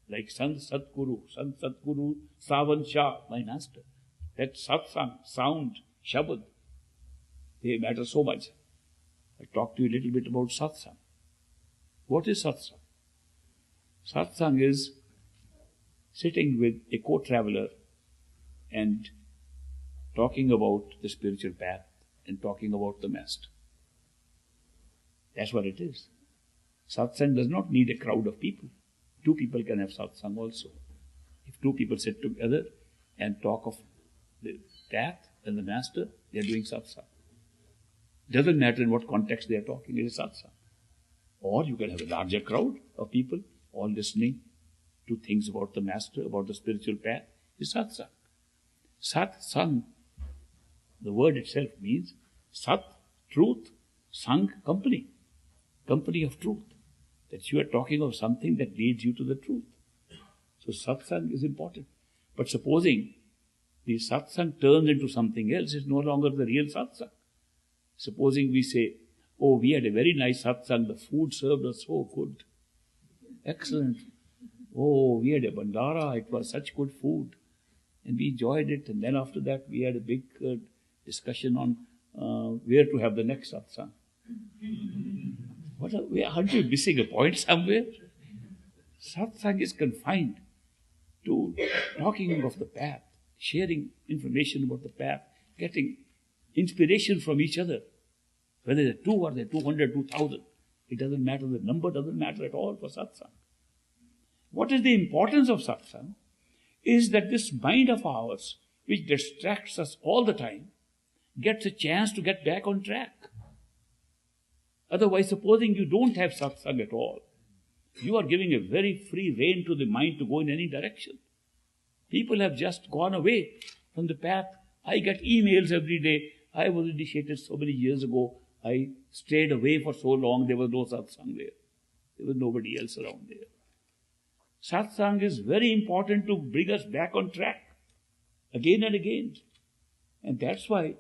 Like Sant Satguru, Savan Shah, my master. That satsang, sound, shabad, they matter so much. I talk to you a little bit about satsang. What is satsang? Satsang is sitting with a co-traveler and talking about the spiritual path and talking about the master. That's what it is. Satsang does not need a crowd of people. Two people can have satsang also. If two people sit together and talk of the path and the master, they are doing satsang. Doesn't matter in what context they are talking, it is satsang. Or you can have a larger crowd of people all listening to things about the master, about the spiritual path, is satsang. Satsang, the word itself means sat, truth, sang, company. Company of truth. That you are talking of something that leads you to the truth. So satsang is important. But supposing the satsang turns into something else, it's no longer the real satsang. Supposing we say, oh, we had a very nice satsang, the food served was so good. Excellent. Oh, we had a bandara, it was such good food. And we enjoyed it. And then after that, we had a big discussion on where to have the next satsang. Aren't we missing a point somewhere? Satsang is confined to talking of the path, sharing information about the path, getting inspiration from each other. Whether they're 2 or they're 200, 2,000, it doesn't matter. The number doesn't matter at all for satsang. What is the importance of satsang? Is that this mind of ours, which distracts us all the time, gets a chance to get back on track. Otherwise, supposing you don't have satsang at all, you are giving a very free rein to the mind to go in any direction. People have just gone away from the path. I get emails every day. I was initiated so many years ago. I stayed away for so long, there was no satsang there. There was nobody else around there. Satsang is very important to bring us back on track again and again. And that's why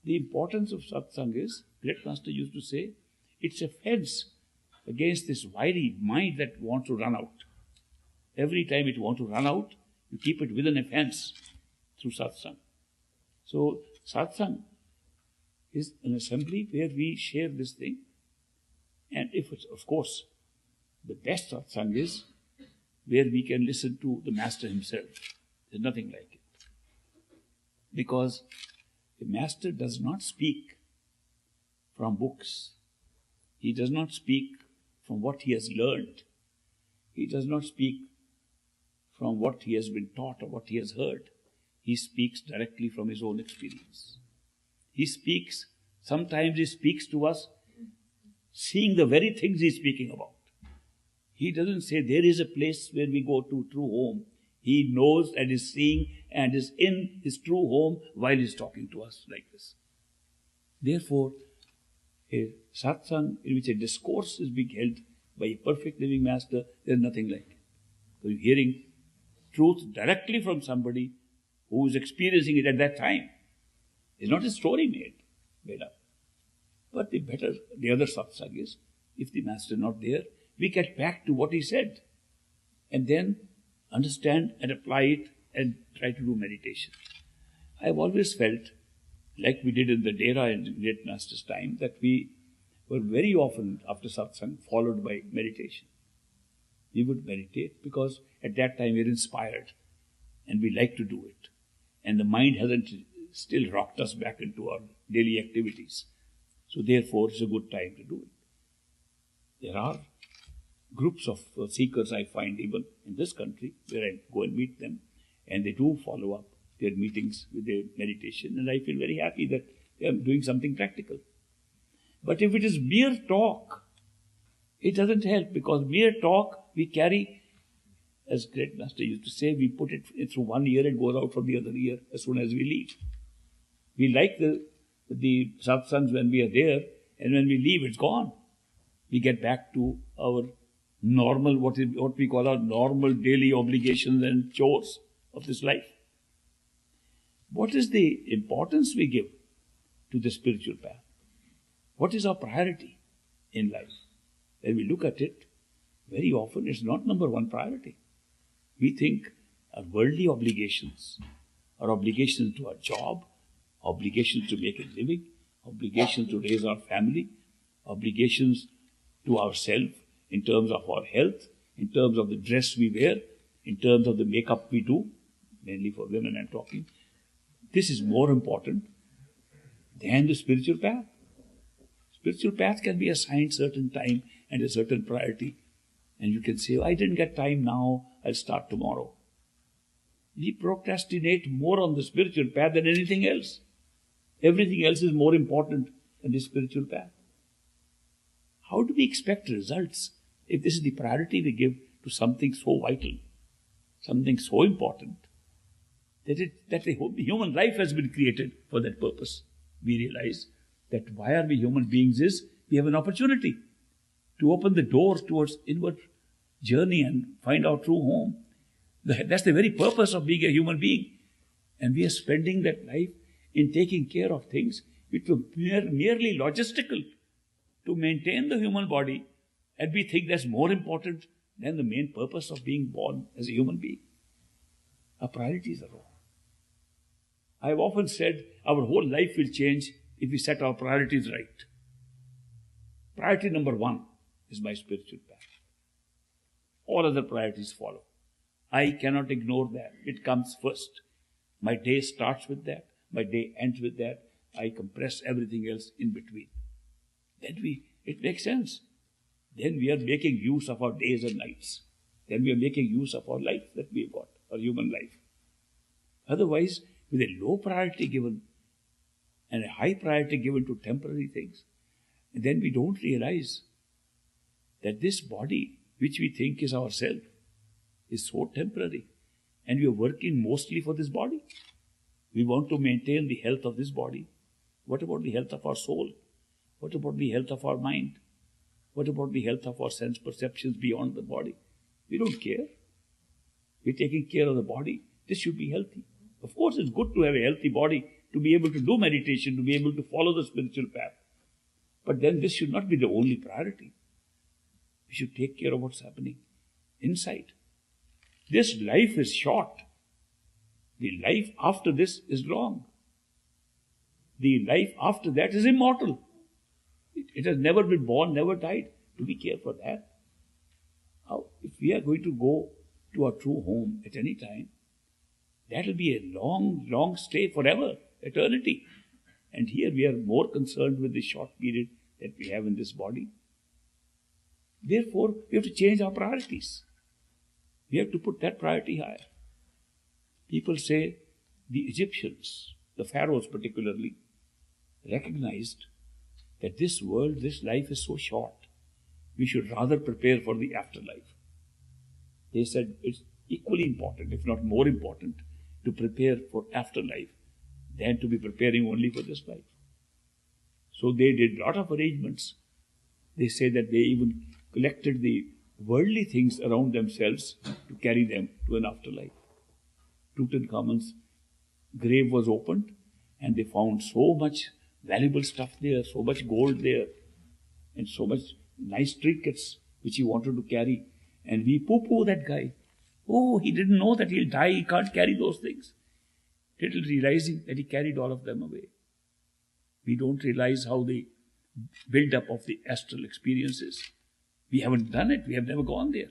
the importance of satsang is, great master used to say, it's a fence against this wiry mind that wants to run out. Every time it wants to run out, you keep it within a fence through satsang. So satsang is an assembly where we share this thing. And if it's, of course, the best satsang is where we can listen to the master himself. There's nothing like it. Because the master does not speak from books. He does not speak from what he has learned. He does not speak from what he has been taught or what he has heard. He speaks directly from his own experience. He speaks, sometimes he speaks to us seeing the very things he's speaking about. He doesn't say there is a place where we go to true home. He knows and is seeing and is in his true home while he's talking to us like this. Therefore, a satsang in which a discourse is being held by a perfect living master, there is nothing like it. So you're hearing truth directly from somebody who is experiencing it at that time. It's not a story made up. But the other satsang is, if the master is not there, we get back to what he said and then understand and apply it and try to do meditation. I've always felt, like we did in the Dera in Great Master's time, that we were very often after satsang followed by meditation. We would meditate because at that time we're inspired and we like to do it. And the mind hasn't still rocked us back into our daily activities. So therefore it's a good time to do it. There are groups of seekers I find even in this country where I go and meet them, and they do follow up their meetings with their meditation, and I feel very happy that they are doing something practical. But if it is mere talk, it doesn't help, because mere talk we carry, as Great Master used to say, we put it through one ear, it goes out from the other ear as soon as we leave. We like the satsangs when we are there, and when we leave, it's gone. we get back to our normal, what we call our normal daily obligations and chores of this life. What is the importance we give to the spiritual path? What is our priority in life? When we look at it, very often it's not number one priority. We think our worldly obligations, our obligations to our job, obligations to make a living, obligations to raise our family, obligations to ourselves in terms of our health, in terms of the dress we wear, in terms of the makeup we do, mainly for women I'm talking. This is more important than the spiritual path. Spiritual path can be assigned certain time and a certain priority. And you can say, I didn't get time now, I'll start tomorrow. We procrastinate more on the spiritual path than anything else. Everything else is more important than the spiritual path. How do we expect results if this is the priority we give to something so vital, something so important, that the human life has been created for that purpose? We realize that why are we human beings is we have an opportunity to open the doors towards inward journey and find our true home. That's the very purpose of being a human being. And we are spending that life in taking care of things which were merely logistical to maintain the human body, and we think that's more important than the main purpose of being born as a human being. Our priorities are wrong. I've often said our whole life will change if we set our priorities right. Priority number one is my spiritual path. All other priorities follow. I cannot ignore that. It comes first. My day starts with that. My day ends with that. I compress everything else in between. Then it makes sense. Then we are making use of our days and nights. Then we are making use of our life that we have got, our human life. Otherwise, with a low priority given and a high priority given to temporary things, and then we don't realize that this body, which we think is ourself, is so temporary. And we are working mostly for this body. We want to maintain the health of this body. What about the health of our soul? What about the health of our mind? What about the health of our sense perceptions beyond the body? We don't care. We're taking care of the body. This should be healthy. Of course, it's good to have a healthy body, to be able to do meditation, to be able to follow the spiritual path. But then this should not be the only priority. We should take care of what's happening inside. This life is short. The life after this is long. The life after that is immortal. It has never been born, never died. Do we care for that? How, if we are going to go to our true home at any time, that will be a long, long stay forever, eternity. And here we are more concerned with the short period that we have in this body. Therefore, we have to change our priorities. We have to put that priority higher. People say the Egyptians, the pharaohs particularly, recognized that this world, this life is so short. We should rather prepare for the afterlife. They said it's equally important, if not more important, to prepare for afterlife than to be preparing only for this life. So they did a lot of arrangements. They say that they even collected the worldly things around themselves to carry them to an afterlife. Tutankhamun's grave was opened and they found so much valuable stuff there, so much gold there, and so much nice trinkets which he wanted to carry. And we poo-poo that guy. Oh, he didn't know that he'll die, he can't carry those things. Little realizing that he carried all of them away. We don't realize how the build-up of the astral experiences. We haven't done it, we have never gone there.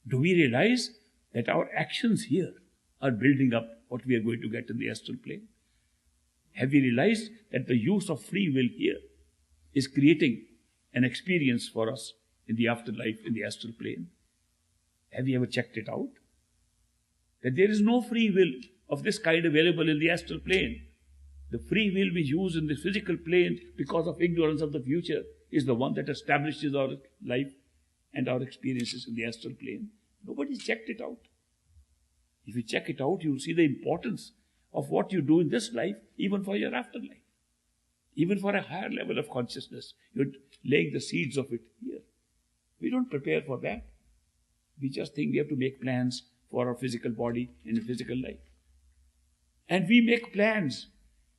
Do we realize that our actions here are building up what we are going to get in the astral plane? Have we realized that the use of free will here is creating an experience for us in the afterlife, in the astral plane? Have you ever checked it out? That there is no free will of this kind available in the astral plane. The free will we use in the physical plane because of ignorance of the future is the one that establishes our life and our experiences in the astral plane. Nobody's checked it out. If you check it out, you'll see the importance of what you do in this life, even for your afterlife. Even for a higher level of consciousness, you're laying the seeds of it here. We don't prepare for that. We just think we have to make plans for our physical body and physical life. And we make plans,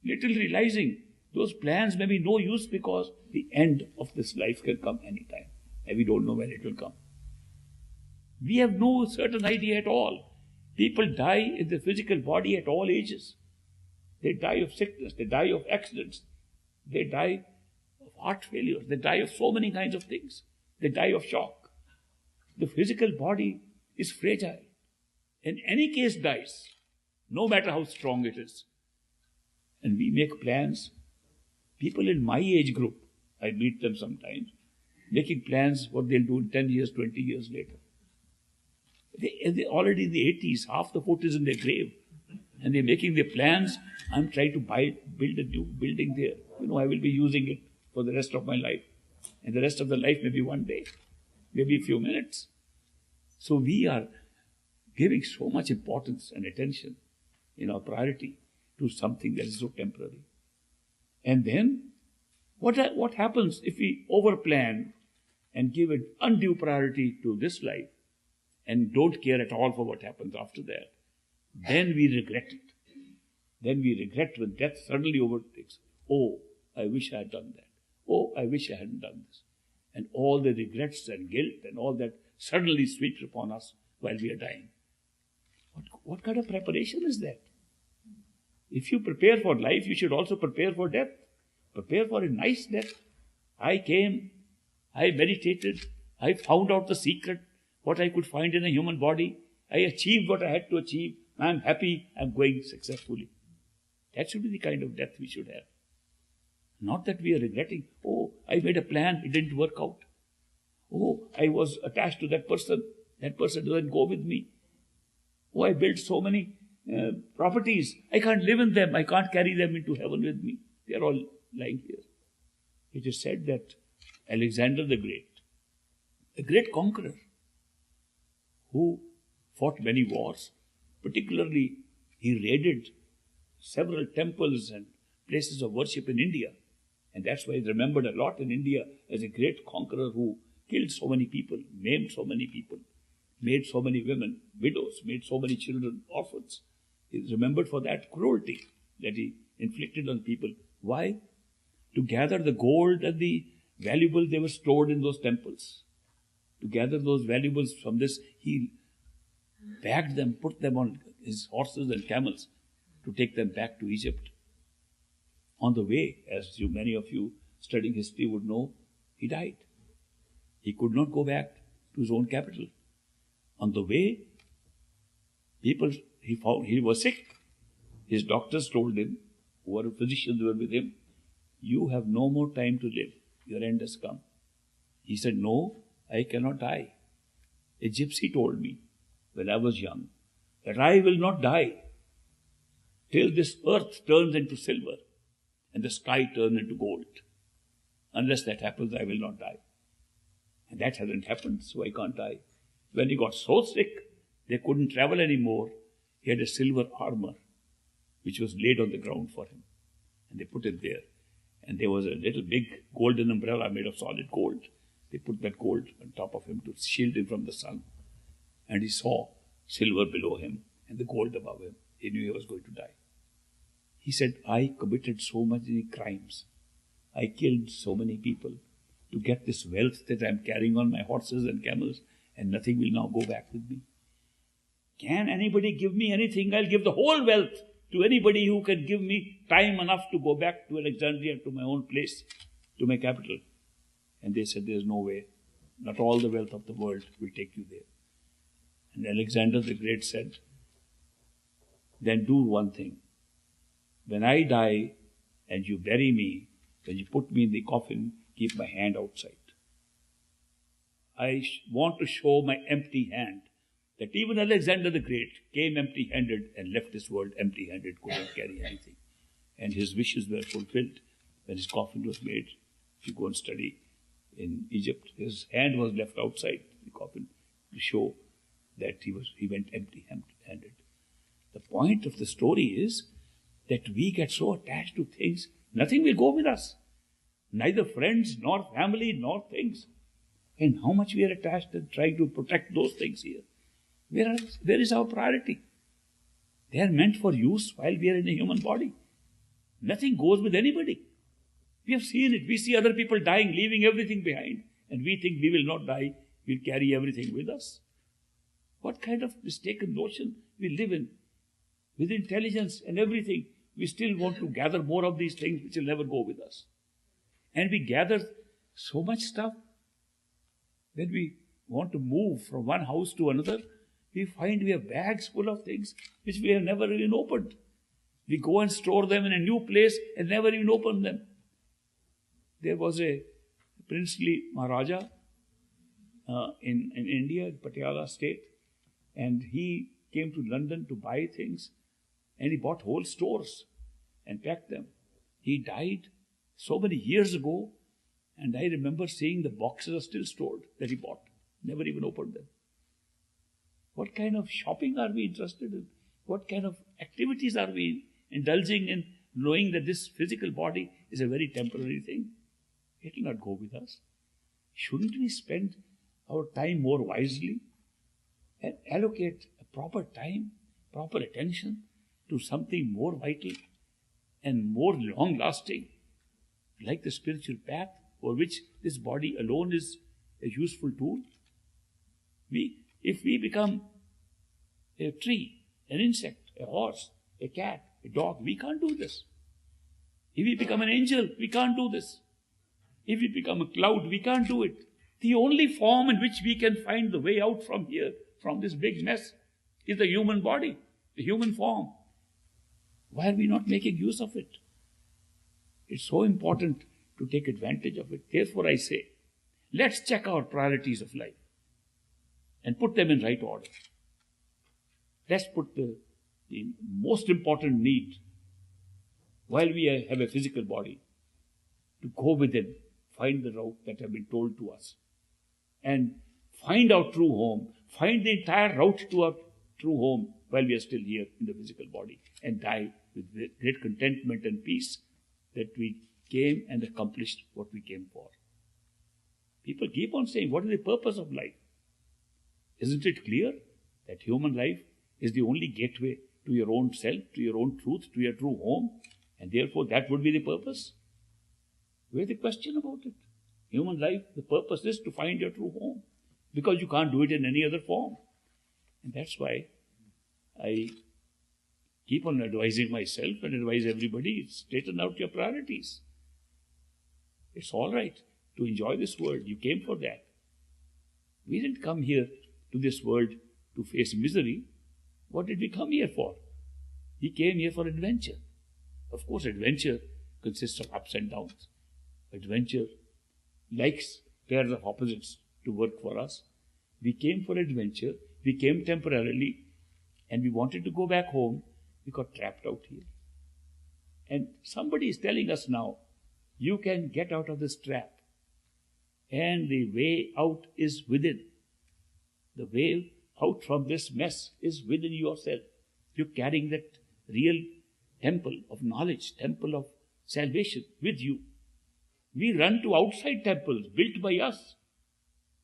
little realizing those plans may be no use because the end of this life can come anytime. And we don't know when it will come. We have no certain idea at all. People die in the physical body at all ages. They die of sickness, they die of accidents, they die of heart failure, they die of so many kinds of things. They die of shock. The physical body is fragile. In any case dies, no matter how strong it is. And we make plans. People in my age group, I meet them sometimes, making plans what they'll do in 10 years, 20 years later. They're already in the 80s, half the foot is in their grave. And they're making their plans. I'm trying to build a new building there. I will be using it for the rest of my life. And the rest of the life maybe one day, maybe a few minutes. So we are giving so much importance and attention in our priority to something that is so temporary. And then, what happens if we overplan and give an undue priority to this life and don't care at all for what happens after that? Then we regret it. Then we regret when death suddenly overtakes. Oh, I wish I had done that. Oh, I wish I hadn't done this. And all the regrets and guilt and all that suddenly sweeps upon us while we are dying. What kind of preparation is that? If you prepare for life, you should also prepare for death. Prepare for a nice death. I came, I meditated, I found out the secret, what I could find in a human body. I achieved what I had to achieve. I'm happy, I'm going successfully. That should be the kind of death we should have. Not that we are regretting, oh, I made a plan, it didn't work out. Oh, I was attached to that person doesn't go with me. Oh, I built so many properties, I can't live in them, I can't carry them into heaven with me. They are all lying here. It is said that Alexander the Great, a great conqueror, who fought many wars, particularly he raided several temples and places of worship in India. And that's why he's remembered a lot in India as a great conqueror who killed so many people, maimed so many people, made so many women widows, made so many children orphans. He's remembered for that cruelty that he inflicted on people. Why? To gather the gold and the valuables they were stored in those temples. To gather those valuables from this, he bagged them, put them on his horses and camels to take them back to Egypt. On the way, as many of you studying history would know, he died. He could not go back to his own capital. On the way, he found he was sick. His doctors told him, who were physicians who were with him, you have no more time to live. Your end has come. He said, no, I cannot die. A gypsy told me when I was young that I will not die till this earth turns into silver and the sky turns into gold. Unless that happens, I will not die. And that hasn't happened, so I can't die. When he got so sick, they couldn't travel anymore. He had a silver armor, which was laid on the ground for him. And they put it there. And there was a little big golden umbrella made of solid gold. They put that gold on top of him to shield him from the sun. And he saw silver below him and the gold above him. He knew he was going to die. He said, I committed so many crimes. I killed so many people to get this wealth that I'm carrying on my horses and camels, and nothing will now go back with me. Can anybody give me anything? I'll give the whole wealth to anybody who can give me time enough to go back to Alexandria, to my own place, to my capital. And they said, there's no way. Not all the wealth of the world will take you there. And Alexander the Great said, then do one thing. When I die and you bury me, when you put me in the coffin, keep my hand outside. I want to show my empty hand, that even Alexander the Great came empty-handed and left this world empty-handed, couldn't carry anything. And his wishes were fulfilled when his coffin was made. If you go and study in Egypt, his hand was left outside the coffin to show that he went empty-handed. The point of the story is that we get so attached to things Nothing will go with us. Neither friends, nor family, nor things. And how much we are attached and trying to protect those things here. Where is our priority? They are meant for use while we are in a human body. Nothing goes with anybody. We have seen it. We see other people dying, leaving everything behind. And we think we will not die. We'll carry everything with us. What kind of mistaken notion we live in? With intelligence and everything, we still want to gather more of these things which will never go with us. And we gather so much stuff. When we want to move from one house to another, we find we have bags full of things which we have never even opened. We go and store them in a new place and never even open them. There was a princely Maharaja in India, in Patiala state, and he came to London to buy things, and he bought whole stores and packed them. He died so many years ago, and I remember seeing the boxes are still stored that he bought, never even opened them. What kind of shopping are we interested in? What kind of activities are we indulging in, knowing that this physical body is a very temporary thing? It will not go with us. Shouldn't we spend our time more wisely and allocate a proper time, proper attention to something more vital and more long-lasting, like the spiritual path for which this body alone is a useful tool? If we become a tree, an insect, a horse, a cat, a dog, we can't do this. If we become an angel, we can't do this. If we become a cloud, we can't do it. The only form in which we can find the way out from here, from this big mess, is the human body, the human form. Why are we not making use of it? It's so important to take advantage of it. Therefore I say, let's check our priorities of life and put them in right order. Let's put the most important need while we have a physical body to go within, find the route that have been told to us, and find our true home, find the entire route to our true home while we are still here in the physical body, and die with great contentment and peace that we came and accomplished what we came for. People keep on saying, what is the purpose of life? Isn't it clear that human life is the only gateway to your own self, to your own truth, to your true home, and therefore that would be the purpose? Where's the question about it? Human life, the purpose is to find your true home, because you can't do it in any other form. And that's why I keep on advising myself and advise everybody, straighten out your priorities. It's all right to enjoy this world. You came for that. We didn't come here to this world to face misery. What did we come here for? We came here for adventure. Of course, adventure consists of ups and downs. Adventure likes pairs of opposites to work for us. We came for adventure. We came temporarily, and we wanted to go back home. We got trapped out here. And somebody is telling us now, you can get out of this trap. And the way out is within. The way out from this mess is within yourself. You're carrying that real temple of knowledge, temple of salvation with you. We run to outside temples built by us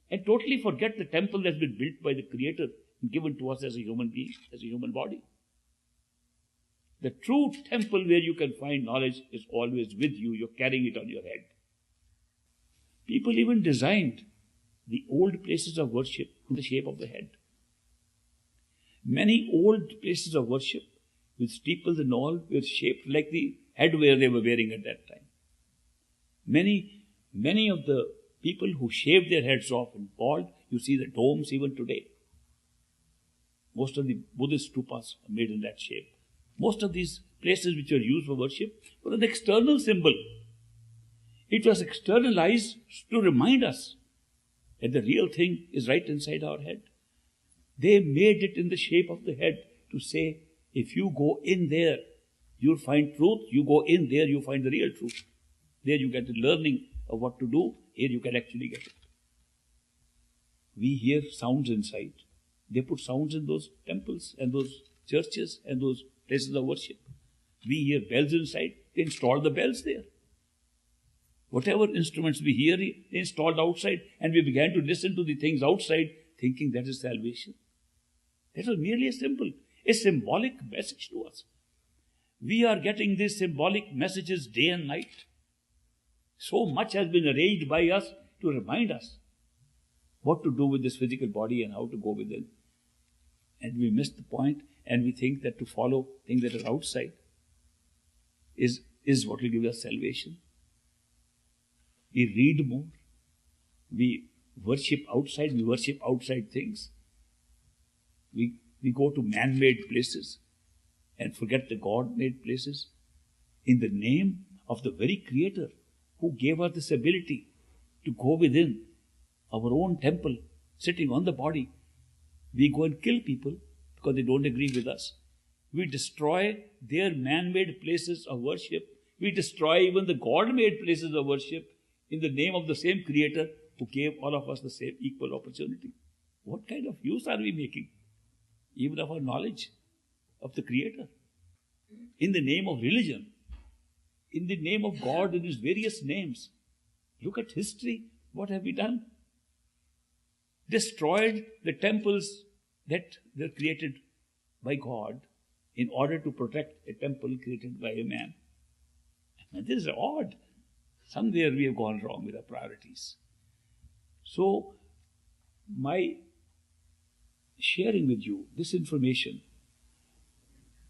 and totally forget the temple that's been built by the Creator and given to us as a human being, as a human body. The true temple where you can find knowledge is always with you. You're carrying it on your head. People even designed the old places of worship in the shape of the head. Many old places of worship with steeples and all were shaped like the headwear they were wearing at that time. Many of the people who shaved their heads off and bald, you see the domes even today. Most of the Buddhist stupas are made in that shape. Most of these places which are used for worship were an external symbol. It was externalized to remind us that the real thing is right inside our head. They made it in the shape of the head to say, if you go in there, you'll find truth. You go in there, you find the real truth. There you get the learning of what to do. Here you can actually get it. We hear sounds inside. They put sounds in those temples and those churches and those places of worship. We hear bells inside, they installed the bells there. Whatever instruments we hear, they installed outside, and we began to listen to the things outside, thinking that is salvation. That was merely a symbolic message to us. We are getting these symbolic messages day and night. So much has been arranged by us to remind us what to do with this physical body and how to go within. And we miss the point, and we think that to follow things that are outside is what will give us salvation. We read more. We worship outside things. We go to man-made places and forget the God-made places in the name of the very Creator who gave us this ability to go within our own temple, sitting on the body. We go and kill people because they don't agree with us. We destroy their man-made places of worship. We destroy even the God-made places of worship in the name of the same Creator who gave all of us the same equal opportunity. What kind of use are we making, even of our knowledge of the Creator? In the name of religion, in the name of God in His various names. Look at history. What have we done? Destroyed the temples that were created by God in order to protect a temple created by a man. And this is odd. Somewhere we have gone wrong with our priorities. So, my sharing with you this information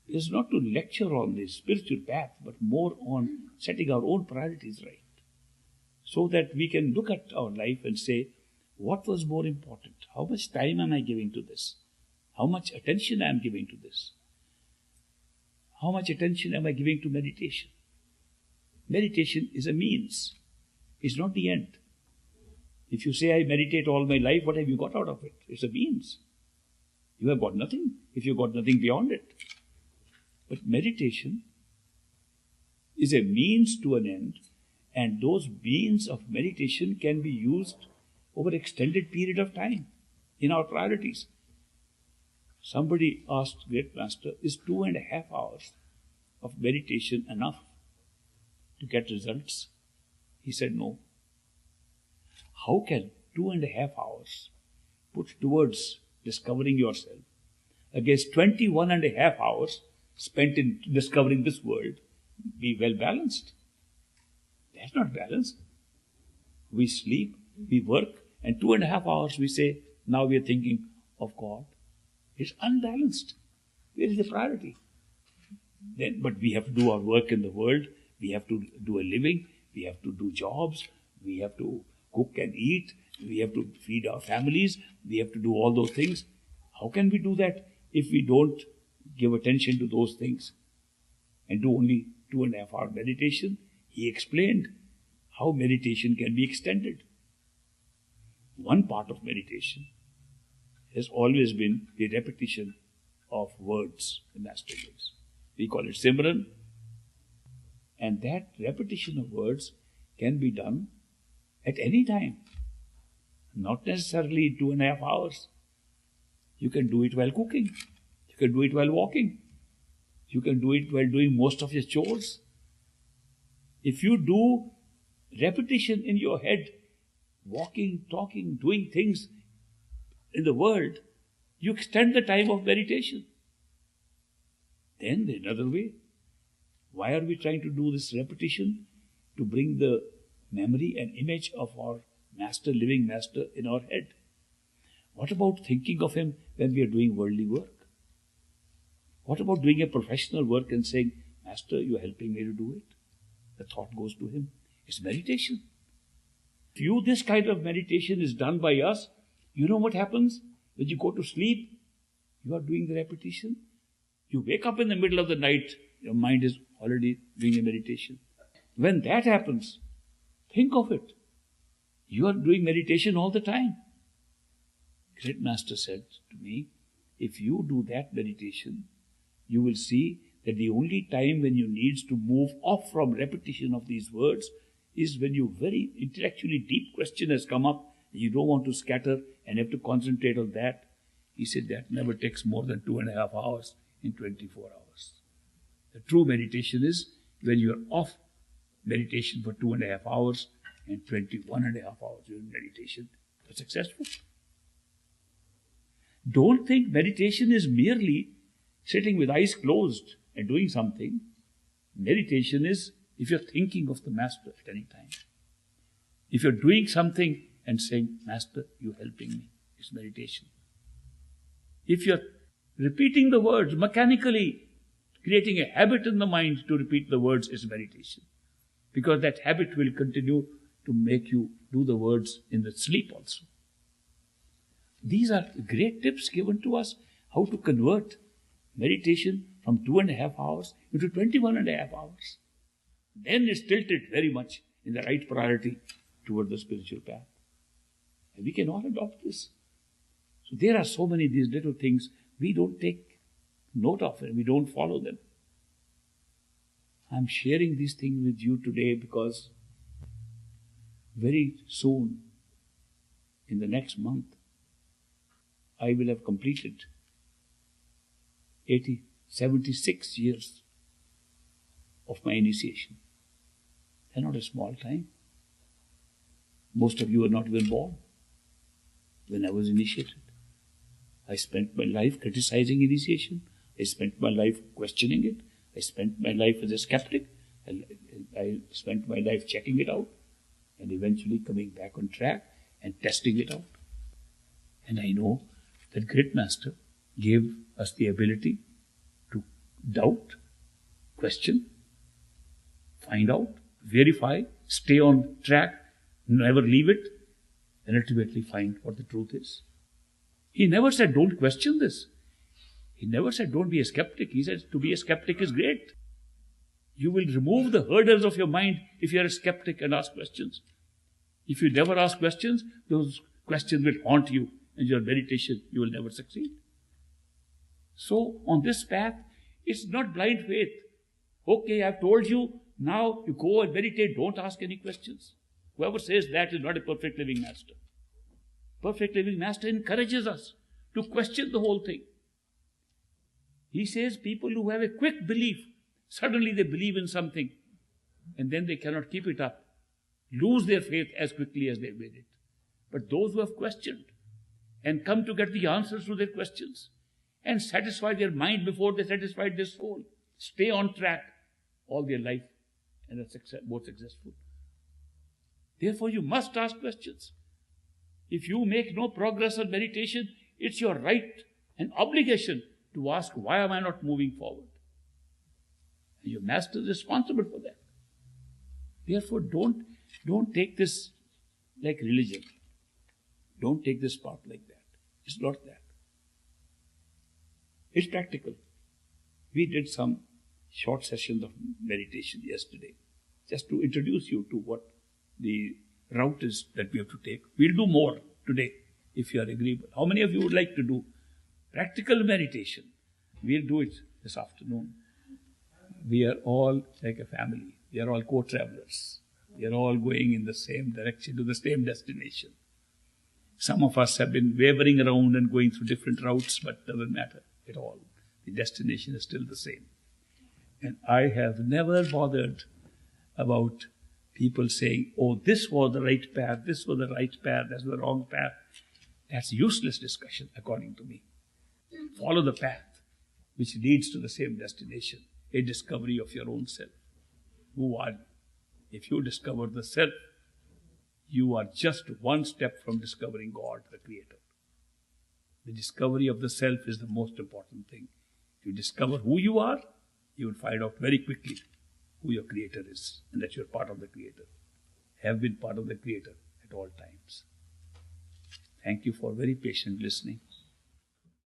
is not to lecture on the spiritual path, but more on setting our own priorities right, so that we can look at our life and say, what was more important? How much time am I giving to this? How much attention am I giving to this? How much attention am I giving to meditation? Meditation is a means. It's not the end. If you say, I meditate all my life, what have you got out of it? It's a means. You have got nothing if you got nothing beyond it. But meditation is a means to an end, and those means of meditation can be used over an extended period of time in our priorities. Somebody asked Great Master, is 2.5 hours of meditation enough to get results? He said, no. How can 2.5 hours put towards discovering yourself against 21.5 hours spent in discovering this world be well balanced? That's not balanced. We sleep, we work, and 2.5 hours we say, now we are thinking of God. It's unbalanced. Where is the priority? But we have to do our work in the world. We have to do a living. We have to do jobs. We have to cook and eat. We have to feed our families. We have to do all those things. How can we do that if we don't give attention to those things and do only 2.5 hour meditation? He explained how meditation can be extended. One part of meditation has always been the repetition of words the Master gives. We call it Simran. And that repetition of words can be done at any time. Not necessarily 2.5 hours. You can do it while cooking. You can do it while walking. You can do it while doing most of your chores. If you do repetition in your head, walking, talking, doing things in the world, you extend the time of meditation. Then there's another way. Why are we trying to do this repetition? To bring the memory and image of our Master, living Master, in our head. What about thinking of Him when we are doing worldly work? What about doing a professional work and saying, Master, you're helping me to do it? The thought goes to Him. It's meditation. If this kind of meditation is done by us, you know what happens? When you go to sleep, you are doing the repetition. You wake up in the middle of the night, your mind is already doing a meditation. When that happens, think of it. You are doing meditation all the time. Great Master said to me, if you do that meditation, you will see that the only time when you need to move off from repetition of these words is when your very intellectually deep question has come up, and you don't want to scatter and have to concentrate on that. He said that never takes more than 2.5 hours in 24 hours. The true meditation is when you are off meditation for 2.5 hours and 21.5 hours during meditation. You're successful. Don't think meditation is merely sitting with eyes closed and doing something. Meditation is if you're thinking of the Master at any time. If you're doing something and saying, Master, you're helping me, it's meditation. If you're repeating the words mechanically, creating a habit in the mind to repeat the words is meditation. Because that habit will continue to make you do the words in the sleep also. These are great tips given to us how to convert meditation from 2.5 hours into 21.5 hours. Then it's tilted very much in the right priority toward the spiritual path. And we can all adopt this. So there are so many of these little things we don't take note of and we don't follow them. I'm sharing these things with you today because very soon, in the next month, I will have completed 76 years of my initiation. They're not a small time. Most of you are not even born when I was initiated. I spent my life criticizing initiation. I spent my life questioning it. I spent my life as a skeptic. I spent my life checking it out and eventually coming back on track and testing it out. And I know that great Master gave us the ability to doubt, question, find out, verify, stay on track, never leave it, and ultimately find what the truth is. He never said, don't question this. He never said, don't be a skeptic. He said, to be a skeptic is great. You will remove the hurdles of your mind if you are a skeptic and ask questions. If you never ask questions, those questions will haunt you, and your meditation, you will never succeed. So, on this path, it's not blind faith. Okay, I've told you, now you go and meditate, don't ask any questions. Whoever says that is not a perfect living master. Perfect living master encourages us to question the whole thing. He says people who have a quick belief, suddenly they believe in something and then they cannot keep it up, lose their faith as quickly as they made it. But those who have questioned and come to get the answers to their questions and satisfy their mind before they satisfy their soul, stay on track all their life and are more successful. Therefore, you must ask questions. If you make no progress on meditation, it's your right and obligation to ask, why am I not moving forward? And your master is responsible for that. Therefore, don't take this like religion. Don't take this path like that. It's not that. It's practical. We did some short sessions of meditation yesterday, just to introduce you to what the route is that we have to take. We'll do more today, if you are agreeable. How many of you would like to do practical meditation? We'll do it this afternoon. We are all like a family. We are all co-travelers. We are all going in the same direction, to the same destination. Some of us have been wavering around and going through different routes, but it doesn't matter at all. The destination is still the same. And I have never bothered about people saying, oh, this was the right path, this was the right path, that's the wrong path. That's useless discussion, according to me. Follow the path which leads to the same destination, a discovery of your own self. Who are you? If you discover the self, you are just one step from discovering God, the Creator. The discovery of the self is the most important thing. If you discover who you are, you will find out very quickly who your Creator is, and that you are part of the Creator. Have been part of the Creator at all times. Thank you for very patient listening.